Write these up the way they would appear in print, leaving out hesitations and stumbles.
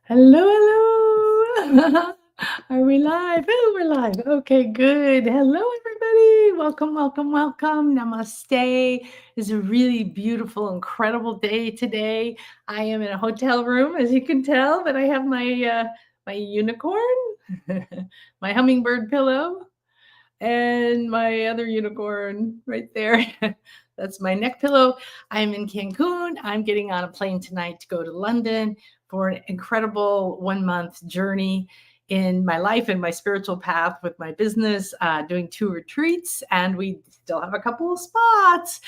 Hello, hello. Are we live? Oh, we're live. Okay, good. Hello, everybody. Welcome, welcome, welcome. Namaste. It's a really beautiful, incredible day today. I am in a hotel room, as you can tell, but I have my unicorn, my hummingbird pillow, and my other unicorn right there. That's my neck pillow. I'm in Cancun. I'm getting on a plane tonight to go to London for an incredible 1 month journey in my life and my spiritual path with my business, doing 2 retreats, and we still have a couple of spots.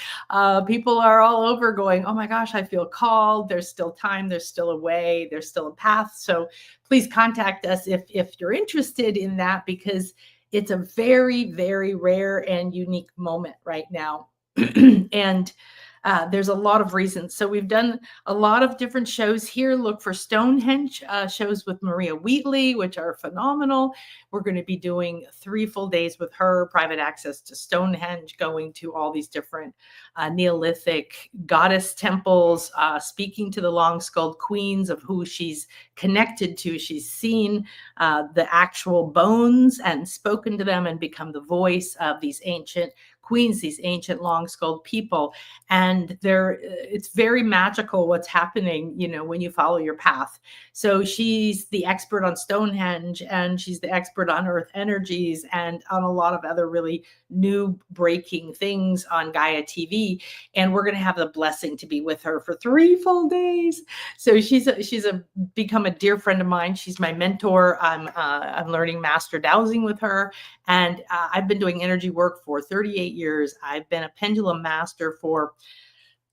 People are all over going, oh my gosh, I feel called. There's still time. There's still a way. There's still a path. So please contact us if you're interested in that, because it's a very, very rare and unique moment right now. And there's a lot of reasons. So we've done a lot of different shows here. Look for Stonehenge shows with Maria Wheatley, which are phenomenal. We're going to be doing 3 full days with her, private access to Stonehenge, going to all these different Neolithic goddess temples, speaking to the long-skulled queens of who she's connected to. She's seen the actual bones and spoken to them and become the voice of these ancient queens, these ancient long-skulled people. And it's very magical what's happening, when you follow your path. So she's the expert on Stonehenge, and she's the expert on earth energies and on a lot of other really new breaking things on Gaia TV. And we're going to have the blessing to be with her for 3 full days. So she's become a dear friend of mine. She's my mentor. I'm learning master dowsing with her. And I've been doing energy work for 38 years. I've been a pendulum master for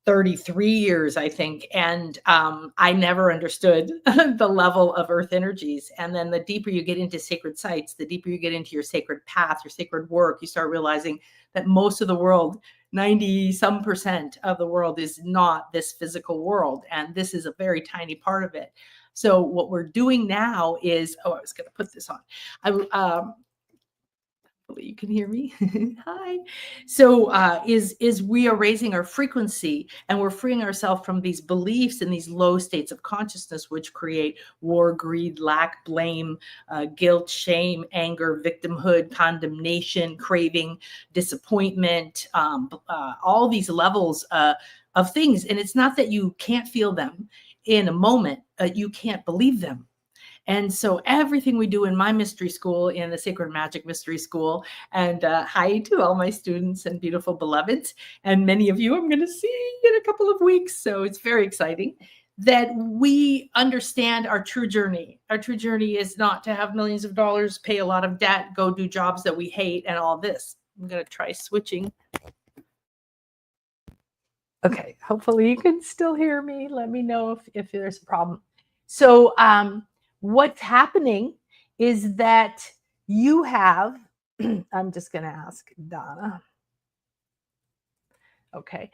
33 years, I think. And I never understood the level of earth energies. And then the deeper you get into sacred sites, the deeper you get into your sacred path, your sacred work, you start realizing that most of the world, 90% of the world, is not this physical world. And this is a very tiny part of it. So what we're doing now is, I was going to put this on. You can hear me. Hi. So is we are raising our frequency, and we're freeing ourselves from these beliefs and these low states of consciousness, which create war, greed, lack, blame, guilt, shame, anger, victimhood, condemnation, craving, disappointment, all these levels of things. And it's not that you can't feel them in a moment, you can't believe them. And so everything we do in my mystery school, in the Sacred Magic Mystery School, and hi to all my students and beautiful beloveds, and many of you I'm going to see in a couple of weeks. So it's very exciting that we understand our true journey. Our true journey is not to have millions of dollars, pay a lot of debt, go do jobs that we hate, and all this. I'm going to try switching. Okay, hopefully you can still hear me. Let me know if there's a problem. So, what's happening is that you have, I'm just going to ask Donna. Okay.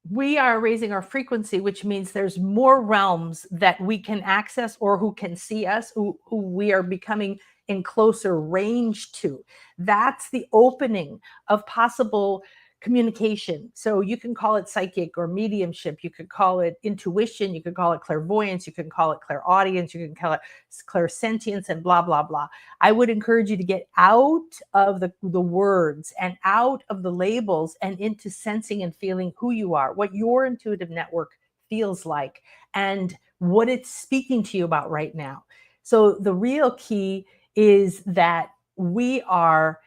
We are raising our frequency, which means there's more realms that we can access, or who can see us, who we are becoming in closer range to. That's the opening of possible communication. So you can call it psychic or mediumship. You could call it intuition. You could call it clairvoyance. You can call it clairaudience. You can call it clairsentience, and blah, blah, blah. I would encourage you to get out of the words and out of the labels and into sensing and feeling who you are, what your intuitive network feels like, and what it's speaking to you about right now. So the real key is that we are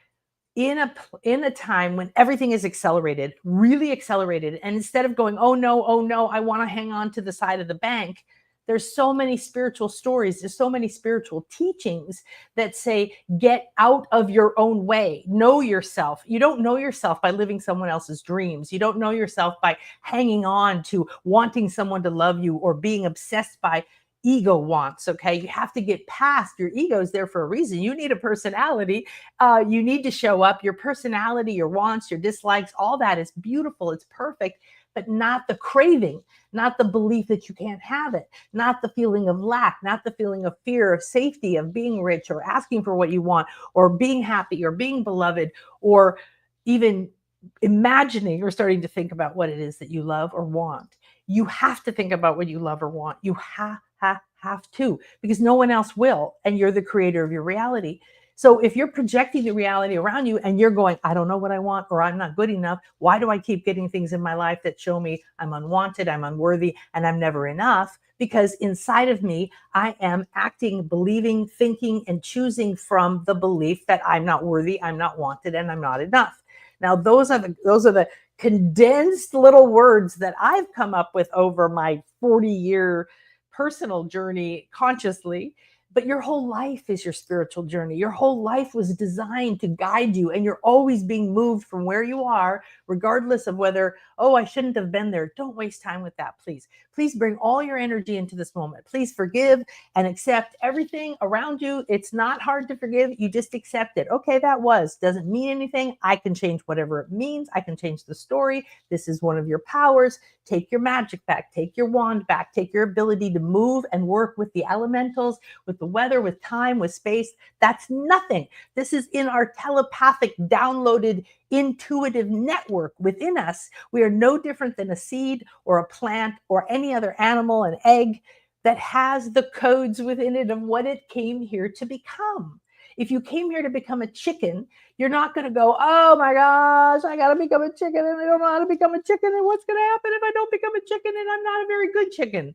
in a time when everything is accelerated, really accelerated. And instead of going, oh no, I want to hang on to the side of the bank, there's so many spiritual stories, there's so many spiritual teachings that say, get out of your own way, know yourself. You don't know yourself by living someone else's dreams. You don't know yourself by hanging on to wanting someone to love you or being obsessed by ego wants. Okay. You have to get past your ego's there for a reason. You need a personality. You need to show up. Your personality, your wants, your dislikes, all that is beautiful. It's perfect, but not the craving, not the belief that you can't have it, not the feeling of lack, not the feeling of fear, of safety, of being rich or asking for what you want, or being happy or being beloved, or even imagining or starting to think about what it is that you love or want. you have to think about what you love or want. You have to, because no one else will. And you're the creator of your reality. So if you're projecting the reality around you and you're going, I don't know what I want, or I'm not good enough, why do I keep getting things in my life that show me I'm unwanted, I'm unworthy, and I'm never enough? Because inside of me, I am acting, believing, thinking, and choosing from the belief that I'm not worthy, I'm not wanted, and I'm not enough. Now, those are the condensed little words that I've come up with over my 40-year personal journey consciously. But your whole life is your spiritual journey. Your whole life was designed to guide you, and you're always being moved from where you are, regardless of whether, oh, I shouldn't have been there. Don't waste time with that, please. Please bring all your energy into this moment. Please forgive and accept everything around you. It's not hard to forgive. You just accept it. Okay, doesn't mean anything. I can change whatever it means. I can change the story. This is one of your powers. Take your magic back. Take your wand back. Take your ability to move and work with the elementals, with the weather, with time, with space. That's nothing. This is in our telepathic, downloaded, intuitive network within us. We are no different than a seed or a plant or any other animal, an egg that has the codes within it of what it came here to become. If you came here to become a chicken, you're not going to go, oh my gosh, I got to become a chicken and I don't know how to become a chicken. And what's going to happen if I don't become a chicken and I'm not a very good chicken?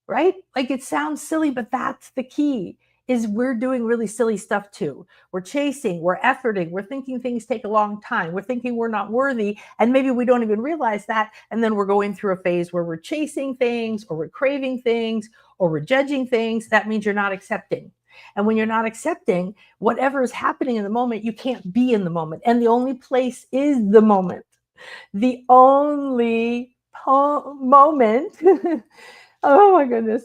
Right? Like, it sounds silly, but that's the key. Is we're doing really silly stuff too. We're chasing, we're efforting, we're thinking things take a long time. We're thinking we're not worthy, and maybe we don't even realize that. And then we're going through a phase where we're chasing things, or we're craving things, or we're judging things. That means you're not accepting. And when you're not accepting whatever is happening in the moment, you can't be in the moment. And the only place is the moment. The only moment, oh my goodness,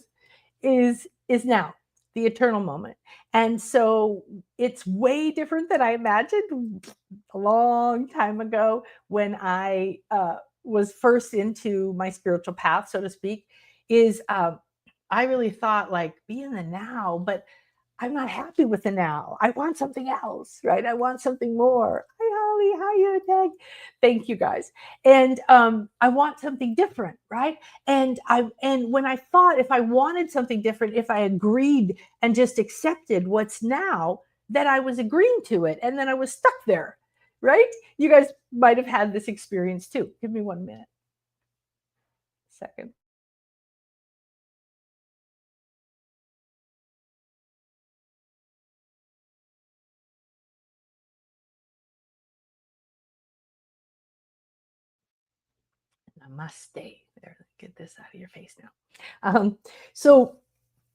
is now, the eternal moment. And so it's way different than I imagined a long time ago when I was first into my spiritual path, so to speak. Is I really thought, like, be in the now, but I'm not happy with the now. I want something else, right? I want something more. Hi, Holly. Hi, you, Tag. Thank you, guys. And I want something different, right? And when I thought, if I wanted something different, if I agreed and just accepted what's now, that I was agreeing to it, and then I was stuck there, right? You guys might have had this experience too. Give me 1 minute, second. Namaste. There, get this out of your face now. So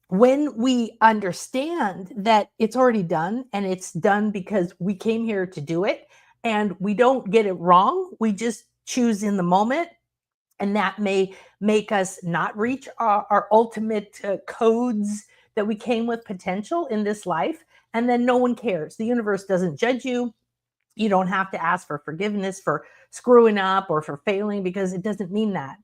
when we understand that it's already done, and it's done because we came here to do it, and we don't get it wrong, we just choose in the moment, and that may make us not reach our ultimate codes that we came with potential in this life. And then no one cares. The universe doesn't judge you. You don't have to ask for forgiveness for screwing up or for failing, because it doesn't mean that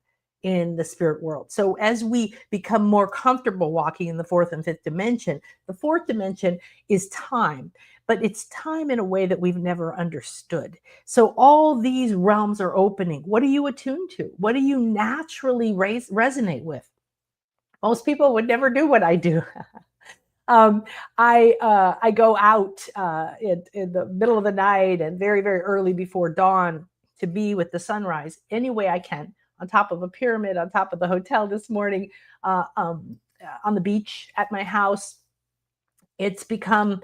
in the spirit world. So as we become more comfortable walking in the fourth and fifth dimension, the fourth dimension is time, but it's time in a way that we've never understood. So all these realms are opening. What are you attuned to? What do you naturally resonate with? Most people would never do what I do. Um, I go out in the middle of the night and very, very early before dawn to be with the sunrise any way I can, on top of a pyramid, on top of the hotel this morning, on the beach at my house. It's become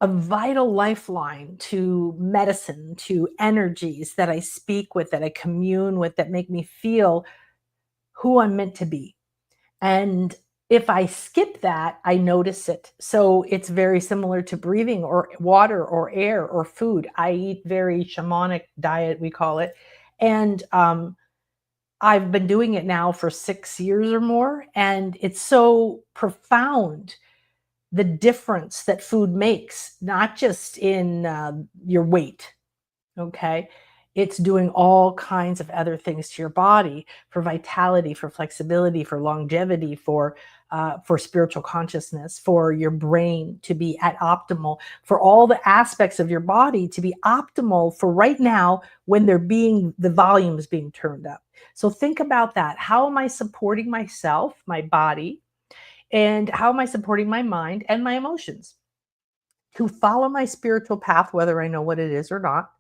a vital lifeline to medicine, to energies that I speak with, that I commune with, that make me feel who I'm meant to be. And if I skip that, I notice it. So it's very similar to breathing, or water, or air, or food. I eat very shamanic diet, we call it. And I've been doing it now for 6 years or more. And it's so profound, the difference that food makes, not just in your weight. Okay. It's doing all kinds of other things to your body, for vitality, for flexibility, for longevity, for for spiritual consciousness, for your brain to be at optimal, for all the aspects of your body to be optimal for right now when the volume is being turned up. So think about that. How am I supporting myself, my body, and how am I supporting my mind and my emotions to follow my spiritual path, whether I know what it is or not,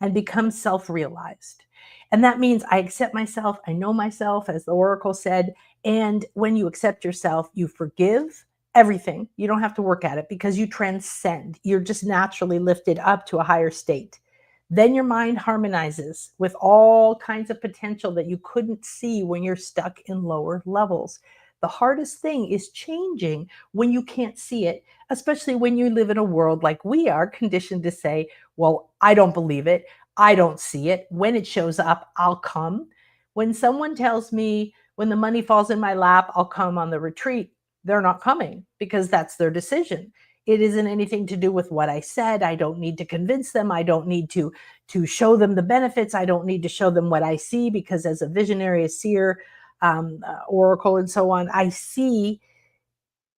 and become self realized? And that means I accept myself, I know myself, as the oracle said. And when you accept yourself, you forgive everything. You don't have to work at it because you transcend. You're just naturally lifted up to a higher state. Then your mind harmonizes with all kinds of potential that you couldn't see when you're stuck in lower levels. The hardest thing is changing when you can't see it, especially when you live in a world like we are conditioned to say, well, I don't believe it. I don't see it. When it shows up, I'll come. When someone tells me when the money falls in my lap, I'll come on the retreat, they're not coming because that's their decision. It isn't anything to do with what I said. I don't need to convince them. I don't need to show them the benefits. I don't need to show them what I see because as a visionary, a seer, oracle, and so on, I see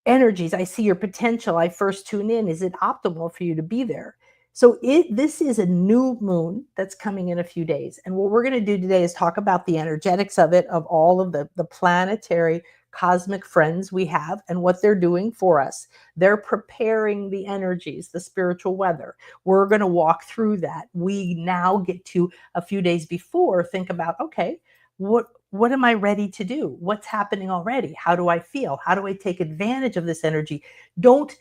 energies. I see your potential. I first tune in. Is it optimal for you to be there? So this is a new moon that's coming in a few days. And what we're going to do today is talk about the energetics of it, of all of the planetary cosmic friends we have and what they're doing for us. They're preparing the energies, the spiritual weather. We're going to walk through that. We now get to a few days before think about, okay, what am I ready to do? What's happening already? How do I feel? How do I take advantage of this energy? Don't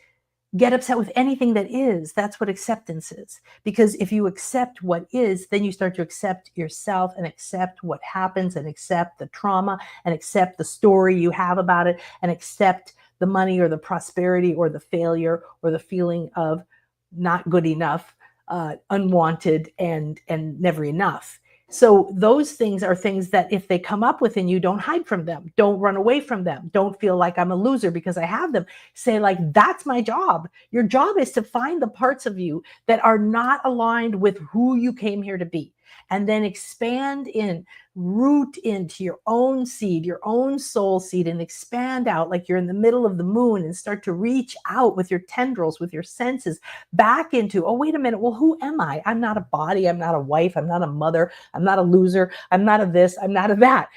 get upset with anything that is. That's what acceptance is. Because if you accept what is, then you start to accept yourself and accept what happens and accept the trauma and accept the story you have about it and accept the money or the prosperity or the failure or the feeling of not good enough, unwanted, and never enough. So those things are things that if they come up within you, don't hide from them. Don't run away from them. Don't feel like I'm a loser because I have them. Say like, that's my job. Your job is to find the parts of you that are not aligned with who you came here to be. And then expand in, root into your own seed, your own soul seed, and expand out like you're in the middle of the moon and start to reach out with your tendrils, with your senses back into, oh, wait a minute. Well, who am I? I'm not a body. I'm not a wife. I'm not a mother. I'm not a loser. I'm not a this. I'm not a that.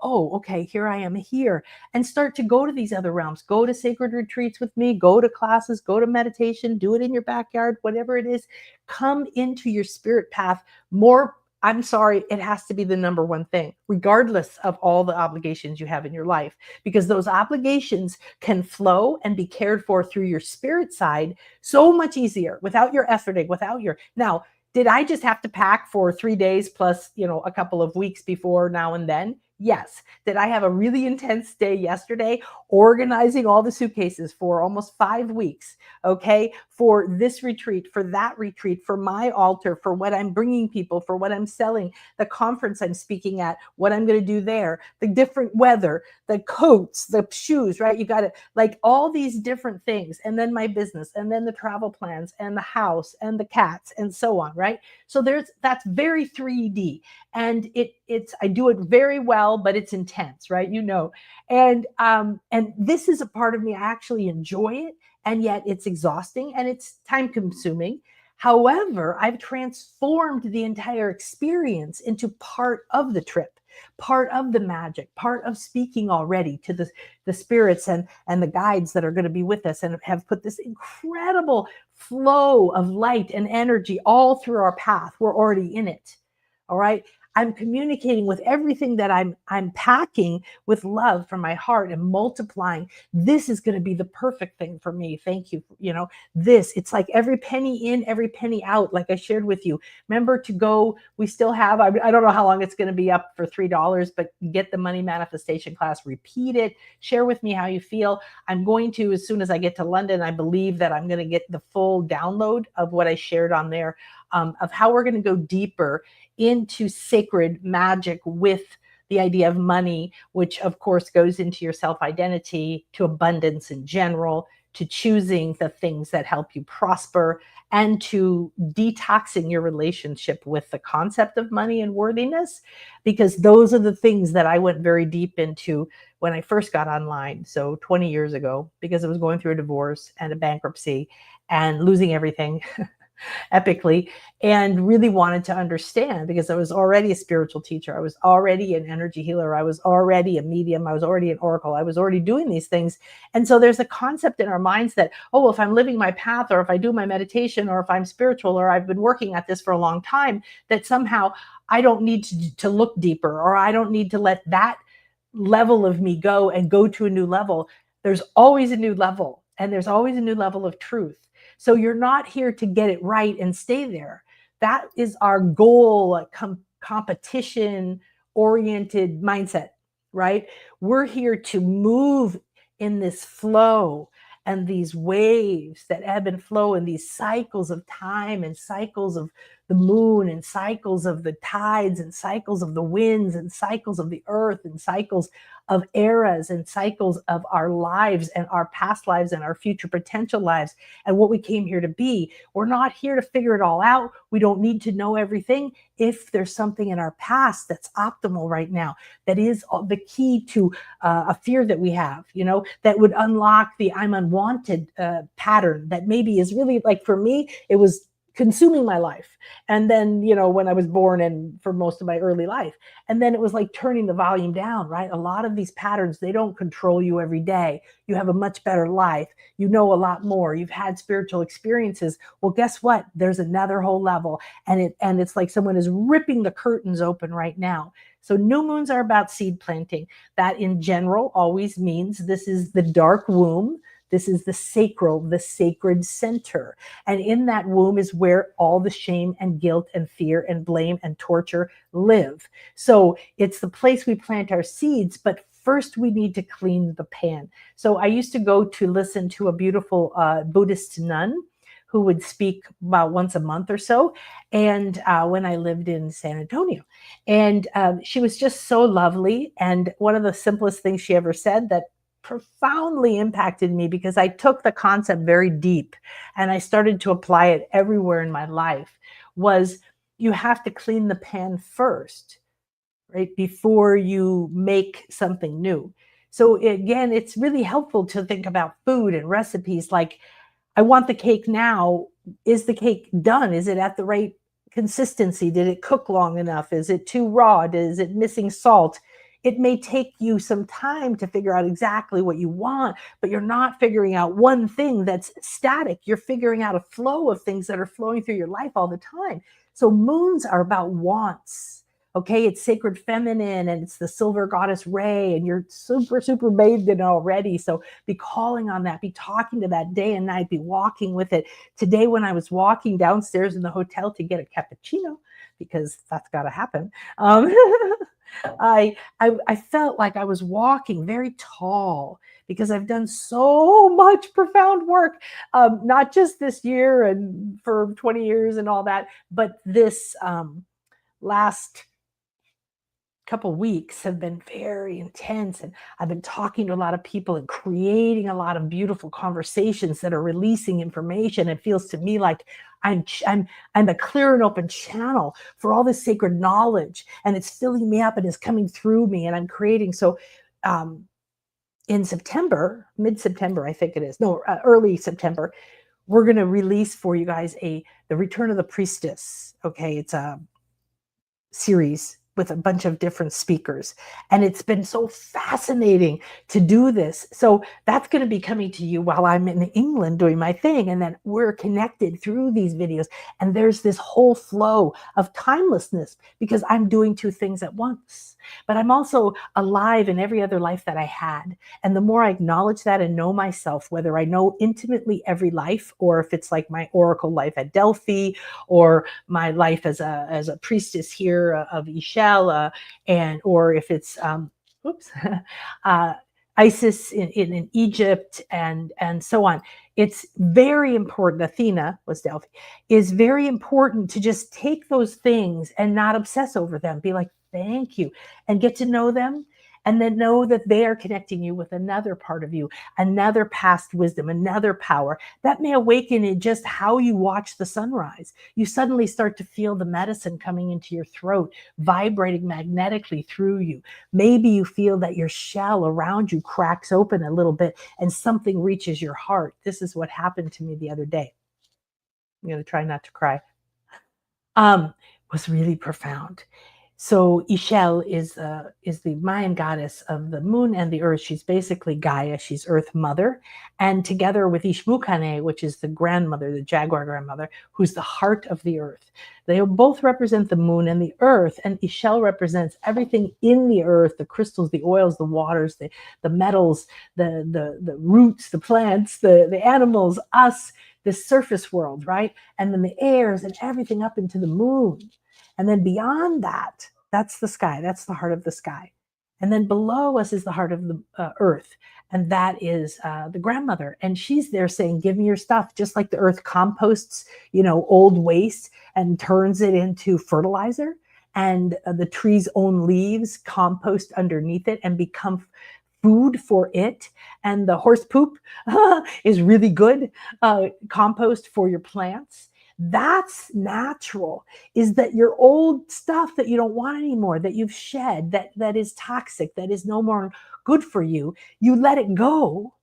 Oh, okay, here I am here. And start to go to these other realms. Go to sacred retreats with me. Go to classes. Go to meditation. Do it in your backyard, whatever it is. Come into your spirit path more. I'm sorry, it has to be the number one thing, regardless of all the obligations you have in your life, because those obligations can flow and be cared for through your spirit side so much easier without your efforting, without your, now, did I just have to pack for 3 days plus, a couple of weeks before now and then? Yes. Did I have a really intense day yesterday organizing all the suitcases for almost 5 weeks? Okay. For this retreat, for that retreat, for my altar, for what I'm bringing people, for what I'm selling, the conference I'm speaking at, what I'm going to do there, the different weather, the coats, the shoes, right? You got it, like all these different things. And then my business, and then the travel plans, and the house, and the cats, and so on, right? So that's very 3D. And it's I do it very well, but it's intense, right? And this is a part of me. I actually enjoy it, and yet it's exhausting and it's time consuming. However, I've transformed the entire experience into part of the trip, part of the magic, part of speaking already to the spirits and the guides that are going to be with us and have put this incredible flow of light and energy all through our path. We're already in it. All right. I'm communicating with everything that I'm packing with love from my heart and multiplying. This is going to be the perfect thing for me. Thank you. It's like every penny in, every penny out, like I shared with you. Remember to go, we still have, I don't know how long it's going to be up for $3, but get the money manifestation class, repeat it, share with me how you feel. I'm going to, as soon as I get to London, I believe that I'm going to get the full download of what I shared on there, of how we're going to go deeper into sacred magic with the idea of money, which of course goes into your self-identity, to abundance in general, to choosing the things that help you prosper, and to detoxing your relationship with the concept of money and worthiness, because those are the things that I went very deep into when I first got online. So 20 years ago, because I was going through a divorce and a bankruptcy and losing everything epically, and really wanted to understand, because I was already a spiritual teacher. I was already an energy healer. I was already a medium. I was already an oracle. I was already doing these things. And so there's a concept in our minds that, oh, well, if I'm living my path, or if I do my meditation, or if I'm spiritual, or I've been working at this for a long time, that somehow I don't need to look deeper, or I don't need to let that level of me go and go to a new level. There's always a new level, and there's always a new level of truth. So you're not here to get it right and stay there. That is our goal, a competition oriented mindset, right? We're here to move in this flow and these waves that ebb and flow, and these cycles of time, and cycles of the moon, and cycles of the tides, and cycles of the winds, and cycles of the earth, and cycles of eras, and cycles of our lives, and our past lives, and our future potential lives, and what we came here to be. We're not here to figure it all out. We don't need to know everything. If there's something in our past that's optimal right now, that is the key to a fear that we have, that would unlock the I'm unwanted pattern, that maybe is really, like, for me, it was consuming my life. And then, when I was born, and for most of my early life, and then it was like turning the volume down, right? A lot of these patterns, they don't control you every day. You have a much better life. You know a lot more. You've had spiritual experiences. Well, guess what? There's another whole level. And it's like someone is ripping the curtains open right now. So new moons are about seed planting. That in general always means this is the dark womb. This is the sacral, the sacred center. And in that womb is where all the shame and guilt and fear and blame and torture live. So it's the place we plant our seeds, but first we need to clean the pan. So I used to go to listen to a beautiful Buddhist nun who would speak about once a month or so. And when I lived in San Antonio, and she was just so lovely. And one of the simplest things she ever said that profoundly impacted me, because I took the concept very deep and I started to apply it everywhere in my life, was you have to clean the pan first, right? Before you make something new. So again, it's really helpful to think about food and recipes. Like, I want the cake now. Is the cake done? Is it at the right consistency? Did it cook long enough? Is it too raw? Is it missing salt? It may take you some time to figure out exactly what you want, but you're not figuring out one thing that's static. You're figuring out a flow of things that are flowing through your life all the time. So moons are about wants. Okay, it's sacred feminine, and it's the silver goddess Ray, and you're super, super bathed in it already. So be calling on that, be talking to that day and night, be walking with it. Today, when I was walking downstairs in the hotel to get a cappuccino, because that's got to happen, I felt like I was walking very tall, because I've done so much profound work, not just this year and for 20 years and all that, but this last couple weeks have been very intense, and I've been talking to a lot of people and creating a lot of beautiful conversations that are releasing information. It feels to me like I'm a clear and open channel for all this sacred knowledge, and it's filling me up and it's coming through me, and I'm creating. So in September, mid-September, I think it is, no, early September, we're going to release for you guys the Return of the Priestess. Okay, it's a series with a bunch of different speakers. And it's been so fascinating to do this. So that's going to be coming to you while I'm in England doing my thing. And then we're connected through these videos. And there's this whole flow of timelessness, because I'm doing two things at once. But I'm also alive in every other life that I had. And the more I acknowledge that and know myself, whether I know intimately every life, or if it's like my oracle life at Delphi, or my life as a priestess here of Ishel, or if it's Isis in Egypt, and so on. It's very important. Athena was Delphi. Is very important to just take those things and not obsess over them. Be like, thank you, and get to know them. And then know that they are connecting you with another part of you, another past wisdom, another power that may awaken in just how you watch the sunrise. You suddenly start to feel the medicine coming into your throat, vibrating magnetically through you. Maybe you feel that your shell around you cracks open a little bit and something reaches your heart. This is what happened to me the other day. I'm going to try not to cry. Was really profound. So Ishel is the Mayan goddess of the moon and the earth. She's basically Gaia. She's Earth Mother, and together with Ishmukane, which is the grandmother, the jaguar grandmother, who's the heart of the earth. They both represent the moon and the earth, and Ishel represents everything in the earth: the crystals, the oils, the waters, the metals, the roots, the plants, the animals, us, the surface world, right? And then the airs and everything up into the moon. And then beyond that, that's the sky. That's the heart of the sky. And then below us is the heart of the earth. And that is the grandmother. And she's there saying, give me your stuff. Just like the earth composts, old waste and turns it into fertilizer. And the tree's own leaves compost underneath it and become food for it. And the horse poop is really good compost for your plants. That's natural. Is that your old stuff that you don't want anymore, that you've shed, that is toxic, that is no more good for you, you let it go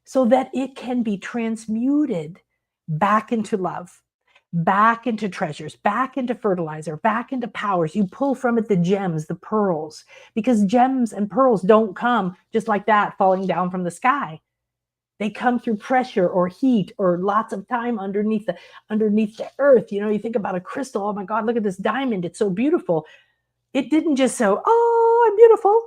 so that it can be transmuted back into love, back into treasures, back into fertilizer, back into powers. You pull from it the gems, the pearls, because gems and pearls don't come just like that falling down from the sky. They come through pressure or heat or lots of time underneath the earth. You think about a crystal. Oh my God, look at this diamond. It's so beautiful. It didn't just say, oh, I'm beautiful.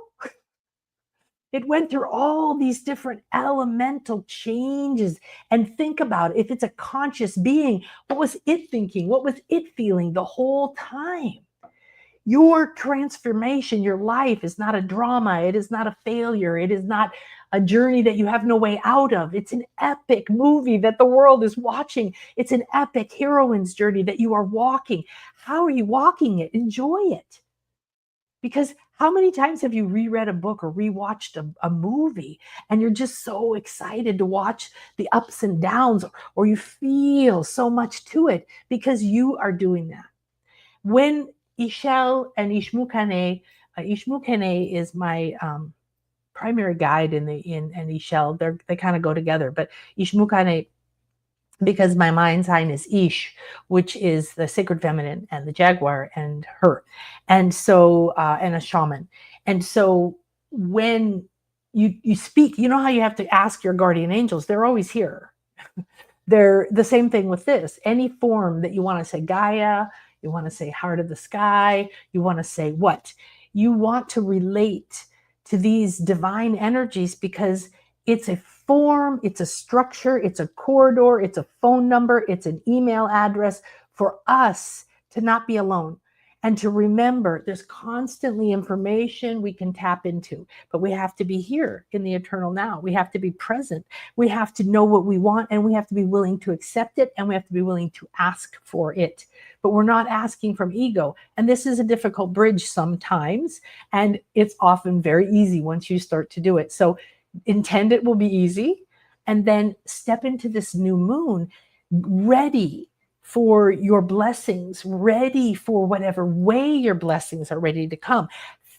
It went through all these different elemental changes. And think about it. If it's a conscious being, what was it thinking? What was it feeling the whole time? Your transformation, your life is not a drama. It is not a failure. It is not a journey that you have no way out of. It's an epic movie that the world is watching. It's an epic heroine's journey that you are walking. How are you walking it? Enjoy it. Because how many times have you reread a book or rewatched a movie and you're just so excited to watch the ups and downs, or you feel so much to it because you are doing that? When Ishel and Ishmukane is my primary guide in Ishel. They kind of go together, but Ishmukane, because my mind sign is Ish, which is the sacred feminine and the jaguar and her, and so and a shaman. And so when you speak, how you have to ask your guardian angels. They're always here. They're the same thing with this. Any form that you want to say Gaia, you want to say heart of the sky, you want to say what? You want to relate to these divine energies because it's a form, it's a structure, it's a corridor, it's a phone number, it's an email address for us to not be alone. And to remember, there's constantly information we can tap into, but we have to be here in the eternal now. We have to be present. We have to know what we want, and we have to be willing to accept it, and we have to be willing to ask for it. But we're not asking from ego. And this is a difficult bridge sometimes, and it's often very easy once you start to do it. So intend it will be easy, and then step into this new moon ready for your blessings, ready for whatever way your blessings are ready to come.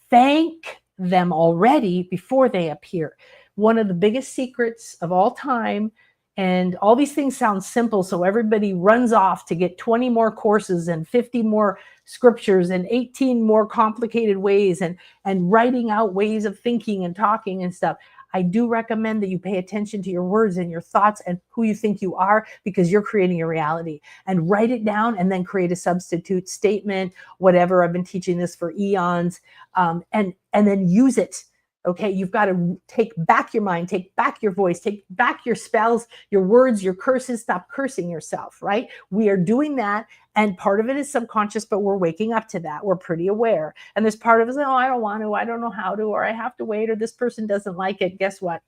Thank them already before they appear. One of the biggest secrets of all time, and all these things sound simple, so everybody runs off to get 20 more courses and 50 more scriptures and 18 more complicated ways and writing out ways of thinking and talking and stuff. I do recommend that you pay attention to your words and your thoughts and who you think you are, because you're creating your reality. And write it down and then create a substitute statement, whatever. I've been teaching this for eons, and then use it. Okay, you've got to take back your mind, take back your voice, take back your spells, your words, your curses. Stop cursing yourself, right? We are doing that. And part of it is subconscious, but we're waking up to that. We're pretty aware. And there's part of us, oh, I don't want to, I don't know how to, or I have to wait, or this person doesn't like it. Guess what?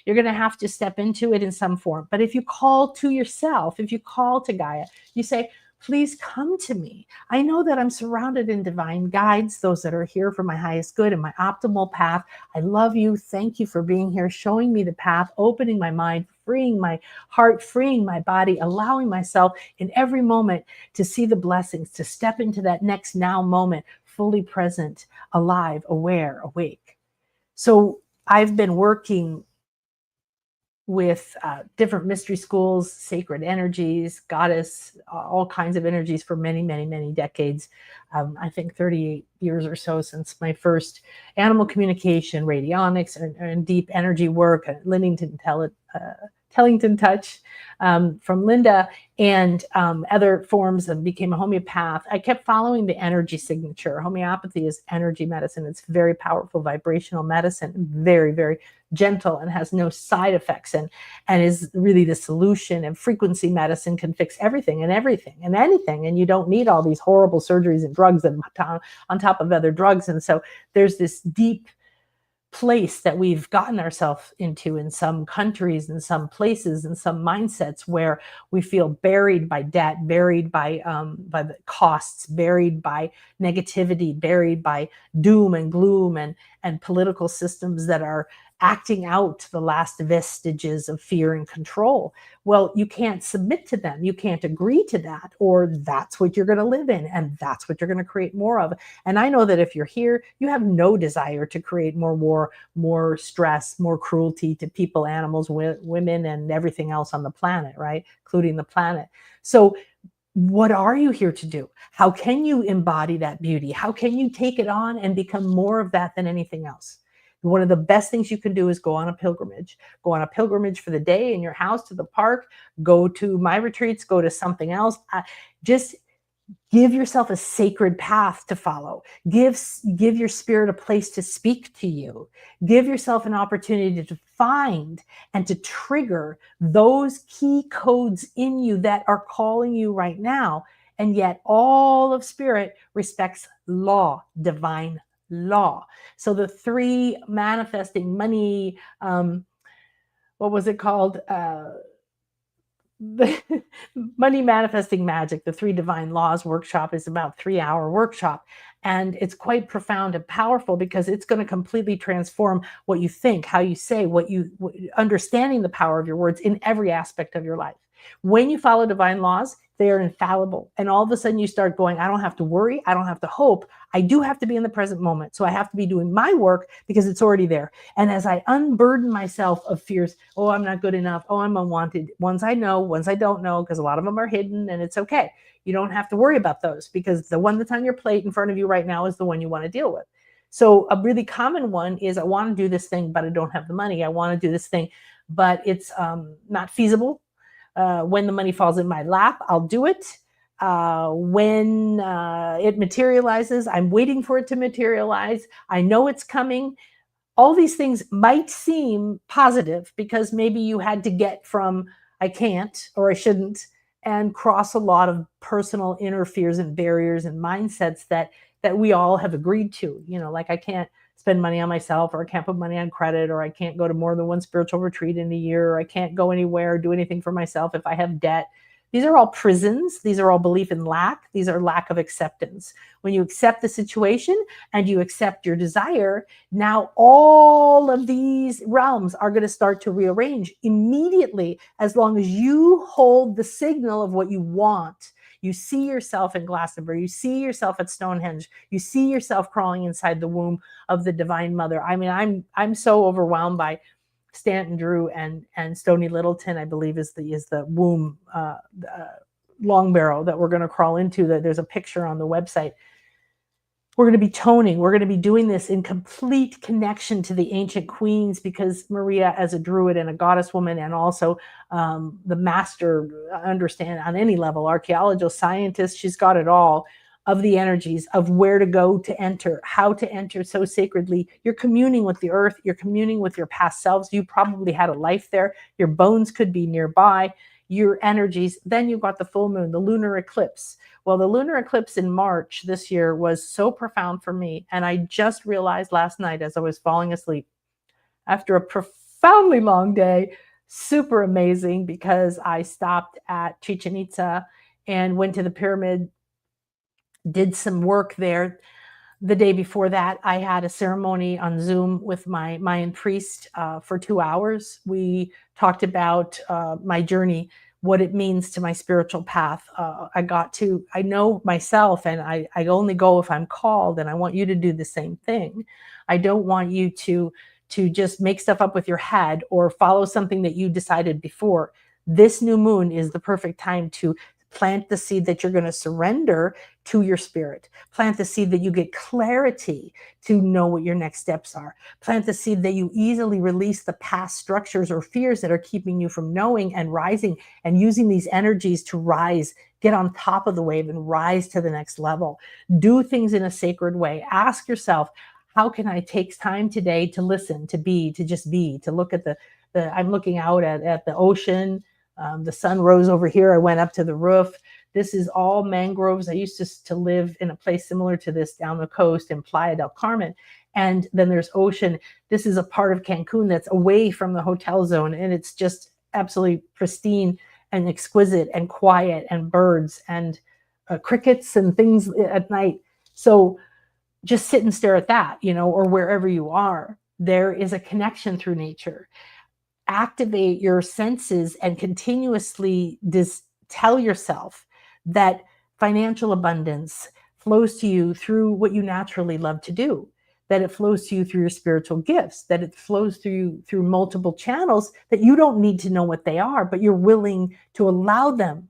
You're going to have to step into it in some form. But if you call to yourself, if you call to Gaia, you say, please come to me. I know that I'm surrounded in divine guides, those that are here for my highest good and my optimal path. I love you. Thank you for being here, showing me the path, opening my mind, freeing my heart, freeing my body, allowing myself in every moment to see the blessings, to step into that next now moment, fully present, alive, aware, awake. So I've been working with different mystery schools, sacred energies, goddess, all kinds of energies for many, many, many decades. I think 38 years or so since my first animal communication, radionics, and deep energy work, Tellington Touch from Linda, and other forms, and became a homeopath. I kept following the energy signature. Homeopathy is energy medicine. It's very powerful vibrational medicine, very, very gentle, and has no side effects, and is really the solution. And frequency medicine can fix everything and anything, and you don't need all these horrible surgeries and drugs and on top of other drugs. And so there's this deep place that we've gotten ourselves into in some countries, in some places, in some mindsets, where we feel buried by debt, buried by the costs, buried by negativity, buried by doom and gloom, and political systems that are acting out the last vestiges of fear and control. Well, you can't submit to them. You can't agree to that, or that's what you're going to live in, and that's what you're going to create more of. And I know that if you're here, you have no desire to create more war, more stress, more cruelty to people, animals, women, and everything else on the planet, right? Including the planet. So what are you here to do? How can you embody that beauty? How can you take it on and become more of that than anything else? One of the best things you can do is go on a pilgrimage. Go on a pilgrimage for the day in your house to the park. Go to my retreats. Go to something else. Just give yourself a sacred path to follow. Give your spirit a place to speak to you. Give yourself an opportunity to find and to trigger those key codes in you that are calling you right now. And yet all of spirit respects law, divine law. So the three manifesting money, what was it called? The Money Manifesting Magic, the Three Divine Laws workshop, is about 3-hour workshop. And it's quite profound and powerful, because it's going to completely transform what you think, how you say, understanding the power of your words in every aspect of your life. When you follow divine laws, they are infallible. And all of a sudden you start going, I don't have to worry. I don't have to hope. I do have to be in the present moment. So I have to be doing my work because it's already there. And as I unburden myself of fears, oh, I'm not good enough. Oh, I'm unwanted. Ones I know, ones I don't know, because a lot of them are hidden, and it's okay. You don't have to worry about those, because the one that's on your plate in front of you right now is the one you want to deal with. So a really common one is, I want to do this thing, but I don't have the money. I want to do this thing, but it's not feasible. When the money falls in my lap, I'll do it. When it materializes, I'm waiting for it to materialize. I know it's coming. All these things might seem positive, because maybe you had to get from I can't or I shouldn't, and cross a lot of personal inner fears and barriers and mindsets that we all have agreed to. Like, I can't spend money on myself, or I can't put money on credit, or I can't go to more than one spiritual retreat in a year, or I can't go anywhere, do anything for myself if I have debt. These are all prisons. These are all belief in lack. These are lack of acceptance. When you accept the situation and you accept your desire, now all of these realms are going to start to rearrange immediately, as long as you hold the signal of what you want. You see yourself in Glastonbury. You see yourself at Stonehenge. You see yourself crawling inside the womb of the Divine Mother. I mean, I'm so overwhelmed by Stanton Drew and Stony Littleton, I believe, is the womb long barrow that we're going to crawl into. That there's a picture on the website. We're going to be toning. We're going to be doing this in complete connection to the ancient queens, because Maria, as a druid and a goddess woman, and also the master, understand on any level, archaeologist, scientist, she's got it all, of the energies of where to go to enter, how to enter so sacredly. You're communing with the earth. You're communing with your past selves. You probably had a life there. Your bones could be nearby, your energies. Then you've got the full moon, the lunar eclipse. Well, the lunar eclipse in March this year was so profound for me. And I just realized last night, as I was falling asleep after a profoundly long day, super amazing, because I stopped at Chichen Itza and went to the pyramid, did some work there. The day before that, I had a ceremony on Zoom with my Mayan priest for 2 hours. We talked about my journey, what it means to my spiritual path. I know myself, and I only go if I'm called, and I want you to do the same thing. I don't want you to just make stuff up with your head or follow something that you decided before. This new moon is the perfect time to plant the seed that you're going to surrender to your spirit. Plant the seed that you get clarity to know what your next steps are. Plant the seed that you easily release the past structures or fears that are keeping you from knowing and rising and using these energies to rise, get on top of the wave and rise to the next level. Do things in a sacred way. Ask yourself, how can I take time today to listen, to be, to just be, to look at I'm looking out at the ocean. The sun rose over here. I went up to the roof. This is all mangroves. I used to live in a place similar to this down the coast in Playa del Carmen. And then there's ocean. This is a part of Cancun that's away from the hotel zone. And it's just absolutely pristine and exquisite and quiet and birds and crickets and things at night. So just sit and stare at that, or wherever you are. There is a connection through nature. Activate your senses and continuously tell yourself that financial abundance flows to you through what you naturally love to do, that it flows to you through your spiritual gifts, that it flows through you through multiple channels that you don't need to know what they are, but you're willing to allow them.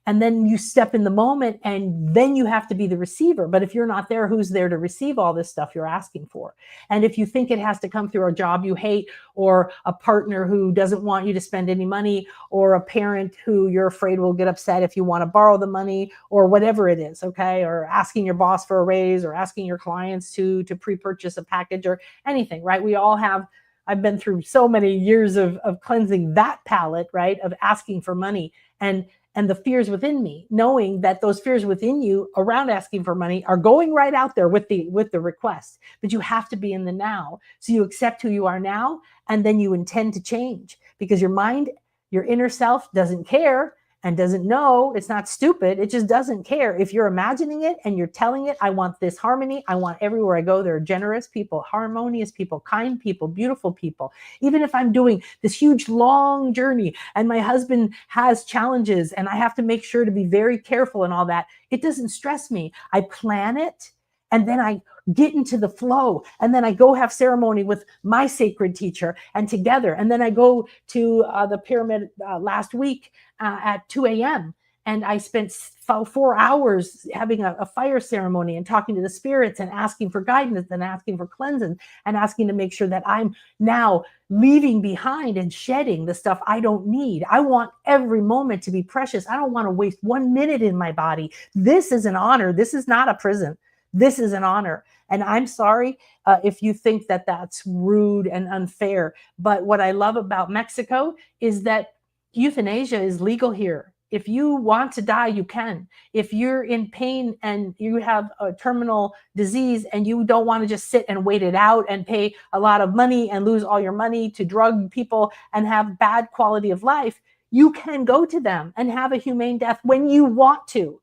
And then you step in the moment, and then you have to be the receiver. But if you're not there, who's there to receive all this stuff you're asking for? And if you think it has to come through a job you hate, or a partner who doesn't want you to spend any money, or a parent who you're afraid will get upset if you want to borrow the money, or whatever it is, okay? Or asking your boss for a raise, or asking your clients to pre-purchase a package, or anything, right? We all have, I've been through so many years of cleansing that palette, right? Of asking for money and the fears within me, knowing that those fears within you around asking for money are going right out there with the request. But you have to be in the now. So you accept who you are now, and then you intend to change, because your mind, your inner self doesn't care and doesn't know. It's not stupid. It just doesn't care. If you're imagining it and you're telling it, I want this harmony. I want everywhere I go, there are generous people, harmonious people, kind people, beautiful people. Even if I'm doing this huge, long journey and my husband has challenges and I have to make sure to be very careful and all that, it doesn't stress me. I plan it, and then I get into the flow, and then I go have ceremony with my sacred teacher and together. And then I go to the pyramid last week at 2 a.m. and I spent 4 hours having a fire ceremony and talking to the spirits and asking for guidance and asking for cleansing and asking to make sure that I'm now leaving behind and shedding the stuff I don't need. I want every moment to be precious. I don't want to waste 1 minute in my body. This is an honor. This is not a prison. This is an honor. And I'm sorry if you think that that's rude and unfair. But what I love about Mexico is that euthanasia is legal here. If you want to die, you can. If you're in pain and you have a terminal disease and you don't want to just sit and wait it out and pay a lot of money and lose all your money to drug people and have bad quality of life, you can go to them and have a humane death when you want to.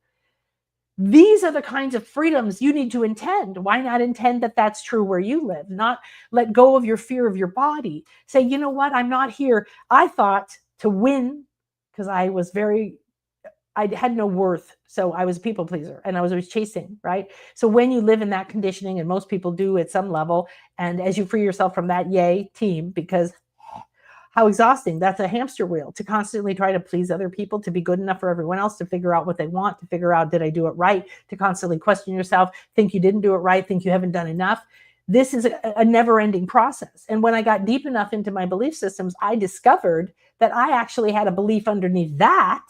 These are the kinds of freedoms you need to intend. Why not intend that that's true where you live? Not let go of your fear of your body. Say, you know what? I'm not here. I thought to win, because I had no worth. So I was a people pleaser and I was always chasing, right? So when you live in that conditioning, and most people do at some level, and as you free yourself from that, yay, team, because how exhausting. That's a hamster wheel to constantly try to please other people, to be good enough for everyone else, to figure out what they want, to figure out, did I do it right? To constantly question yourself, think you didn't do it right, think you haven't done enough. This is a never-ending process. And when I got deep enough into my belief systems, I discovered that I actually had a belief underneath that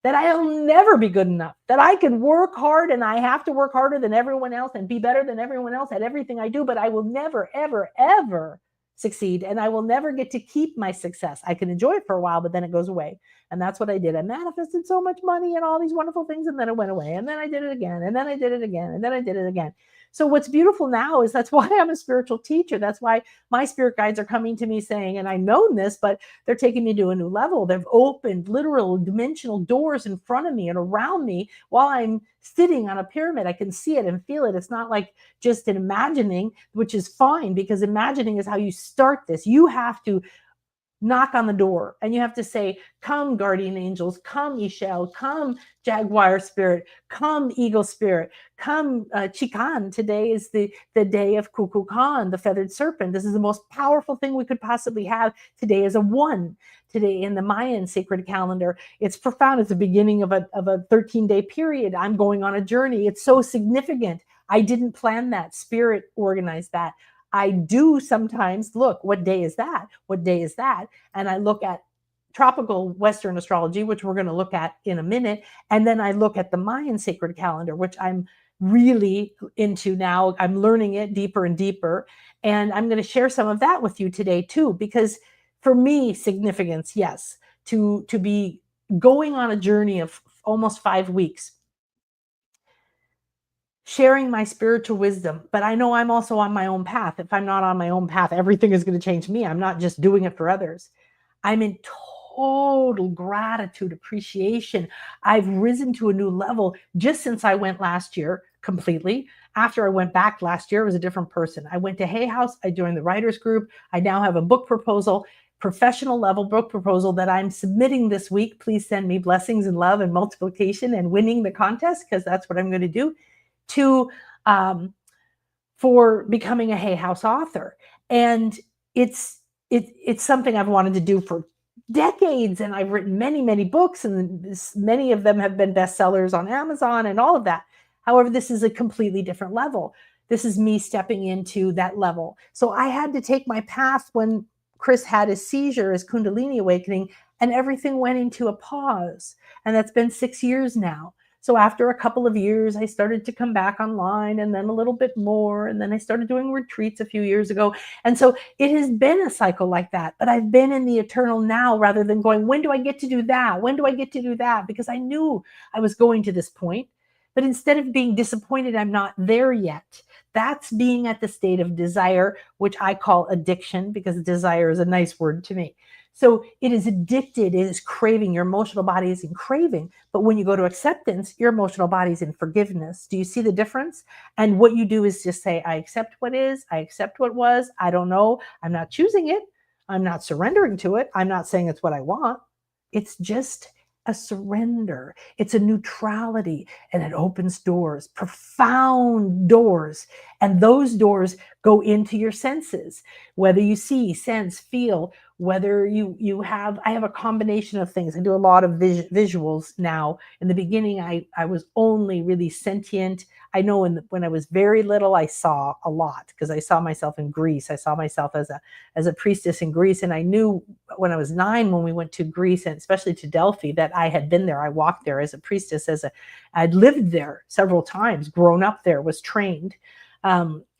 I'll never be good enough, that I can work hard and I have to work harder than everyone else and be better than everyone else at everything I do, but I will never, ever, ever succeed, and I will never get to keep my success. I can enjoy it for a while, but then it goes away And that's what I did. I manifested so much money and all these wonderful things, and then it went away. And then I did it again, and then I did it again, and then I did it again. So what's beautiful now is that's why I'm a spiritual teacher. That's why my spirit guides are coming to me saying, and I know this, but they're taking me to a new level. They've opened literal dimensional doors in front of me and around me while I'm sitting on a pyramid. I can see it and feel it. It's not like just an imagining, which is fine, because imagining is how you start this. You have to knock on the door and you have to say, come guardian angels, come Ishel, come jaguar spirit, come eagle spirit, come Chikan. Today is the day of Kukulkan, the feathered serpent. This is the most powerful thing we could possibly have. Today is a 1. Today in the Mayan sacred calendar, it's profound. It's the beginning of a 13-day period. I'm going on a journey. It's so significant. I didn't plan that. Spirit organized that. I do sometimes look, what day is that? What day is that? And I look at tropical Western astrology, which we're going to look at in a minute. And then I look at the Mayan sacred calendar, which I'm really into now. I'm learning it deeper and deeper. And I'm going to share some of that with you today too, because for me, significance, yes, to be going on a journey of almost 5 weeks, sharing my spiritual wisdom, but I know I'm also on my own path. If I'm not on my own path, everything is going to change me. I'm not just doing it for others. I'm in total gratitude, appreciation. I've risen to a new level just since I went last year completely. After I went back last year, I was a different person. I went to Hay House. I joined the writers group. I now have a book proposal, professional level book proposal that I'm submitting this week. Please send me blessings and love and multiplication and winning the contest, because that's what I'm going to do. To for becoming a Hay House author. And it's something I've wanted to do for decades, and I've written many books, and many of them have been bestsellers on Amazon and all of that. However, this is a completely different level. This is me stepping into that level. So I had to take my path when Chris had his seizure, his Kundalini awakening, and everything went into a pause. And that's been 6 years now. So after a couple of years, I started to come back online, and then a little bit more. And then I started doing retreats a few years ago. And so it has been a cycle like that. But I've been in the eternal now rather than going, when do I get to do that? When do I get to do that? Because I knew I was going to this point. But instead of being disappointed, I'm not there yet. That's being at the state of desire, which I call addiction, because desire is a nice word to me. So it is addicted, it is craving. Your emotional body is in craving. But when you go to acceptance, your emotional body is in forgiveness. Do you see the difference? And what you do is just say, I accept what is, I accept what was, I don't know, I'm not choosing it, I'm not surrendering to it, I'm not saying it's what I want. It's just a surrender. It's a neutrality, and it opens doors, profound doors. And those doors go into your senses, whether you see, sense, feel, whether you have, I have a combination of things. I do a lot of visuals now. In the beginning, I was only really sentient. I know when I was very little, I saw a lot, because I saw myself in Greece. I saw myself as a priestess in Greece. And I knew when I was 9, when we went to Greece, and especially to Delphi, that I had been there. I walked there as a priestess, I'd lived there several times, grown up there, was trained.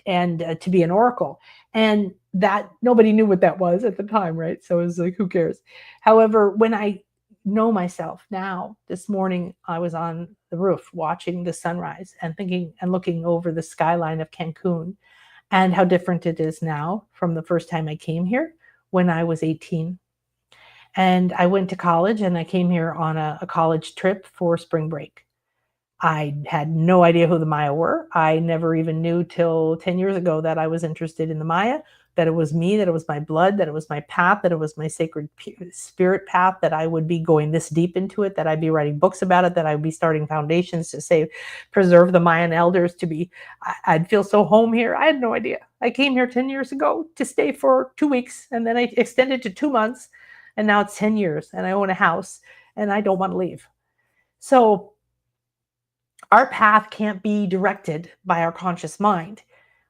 And to be an oracle. And that nobody knew what that was at the time, right? So it was like, who cares? However, when I know myself now, this morning I was on the roof watching the sunrise and thinking and looking over the skyline of Cancun, and how different it is now from the first time I came here when I was 18. And I went to college, and I came here on a college trip for spring break. I had no idea who the Maya were. I never even knew till 10 years ago that I was interested in the Maya, that it was me, that it was my blood, that it was my path, that it was my sacred spirit path, that I would be going this deep into it, that I'd be writing books about it, that I'd be starting foundations to say, preserve the Mayan elders, I'd feel so home here. I had no idea. I came here 10 years ago to stay for 2 weeks, and then I extended to 2 months, and now it's 10 years, and I own a house, and I don't want to leave. So our path can't be directed by our conscious mind.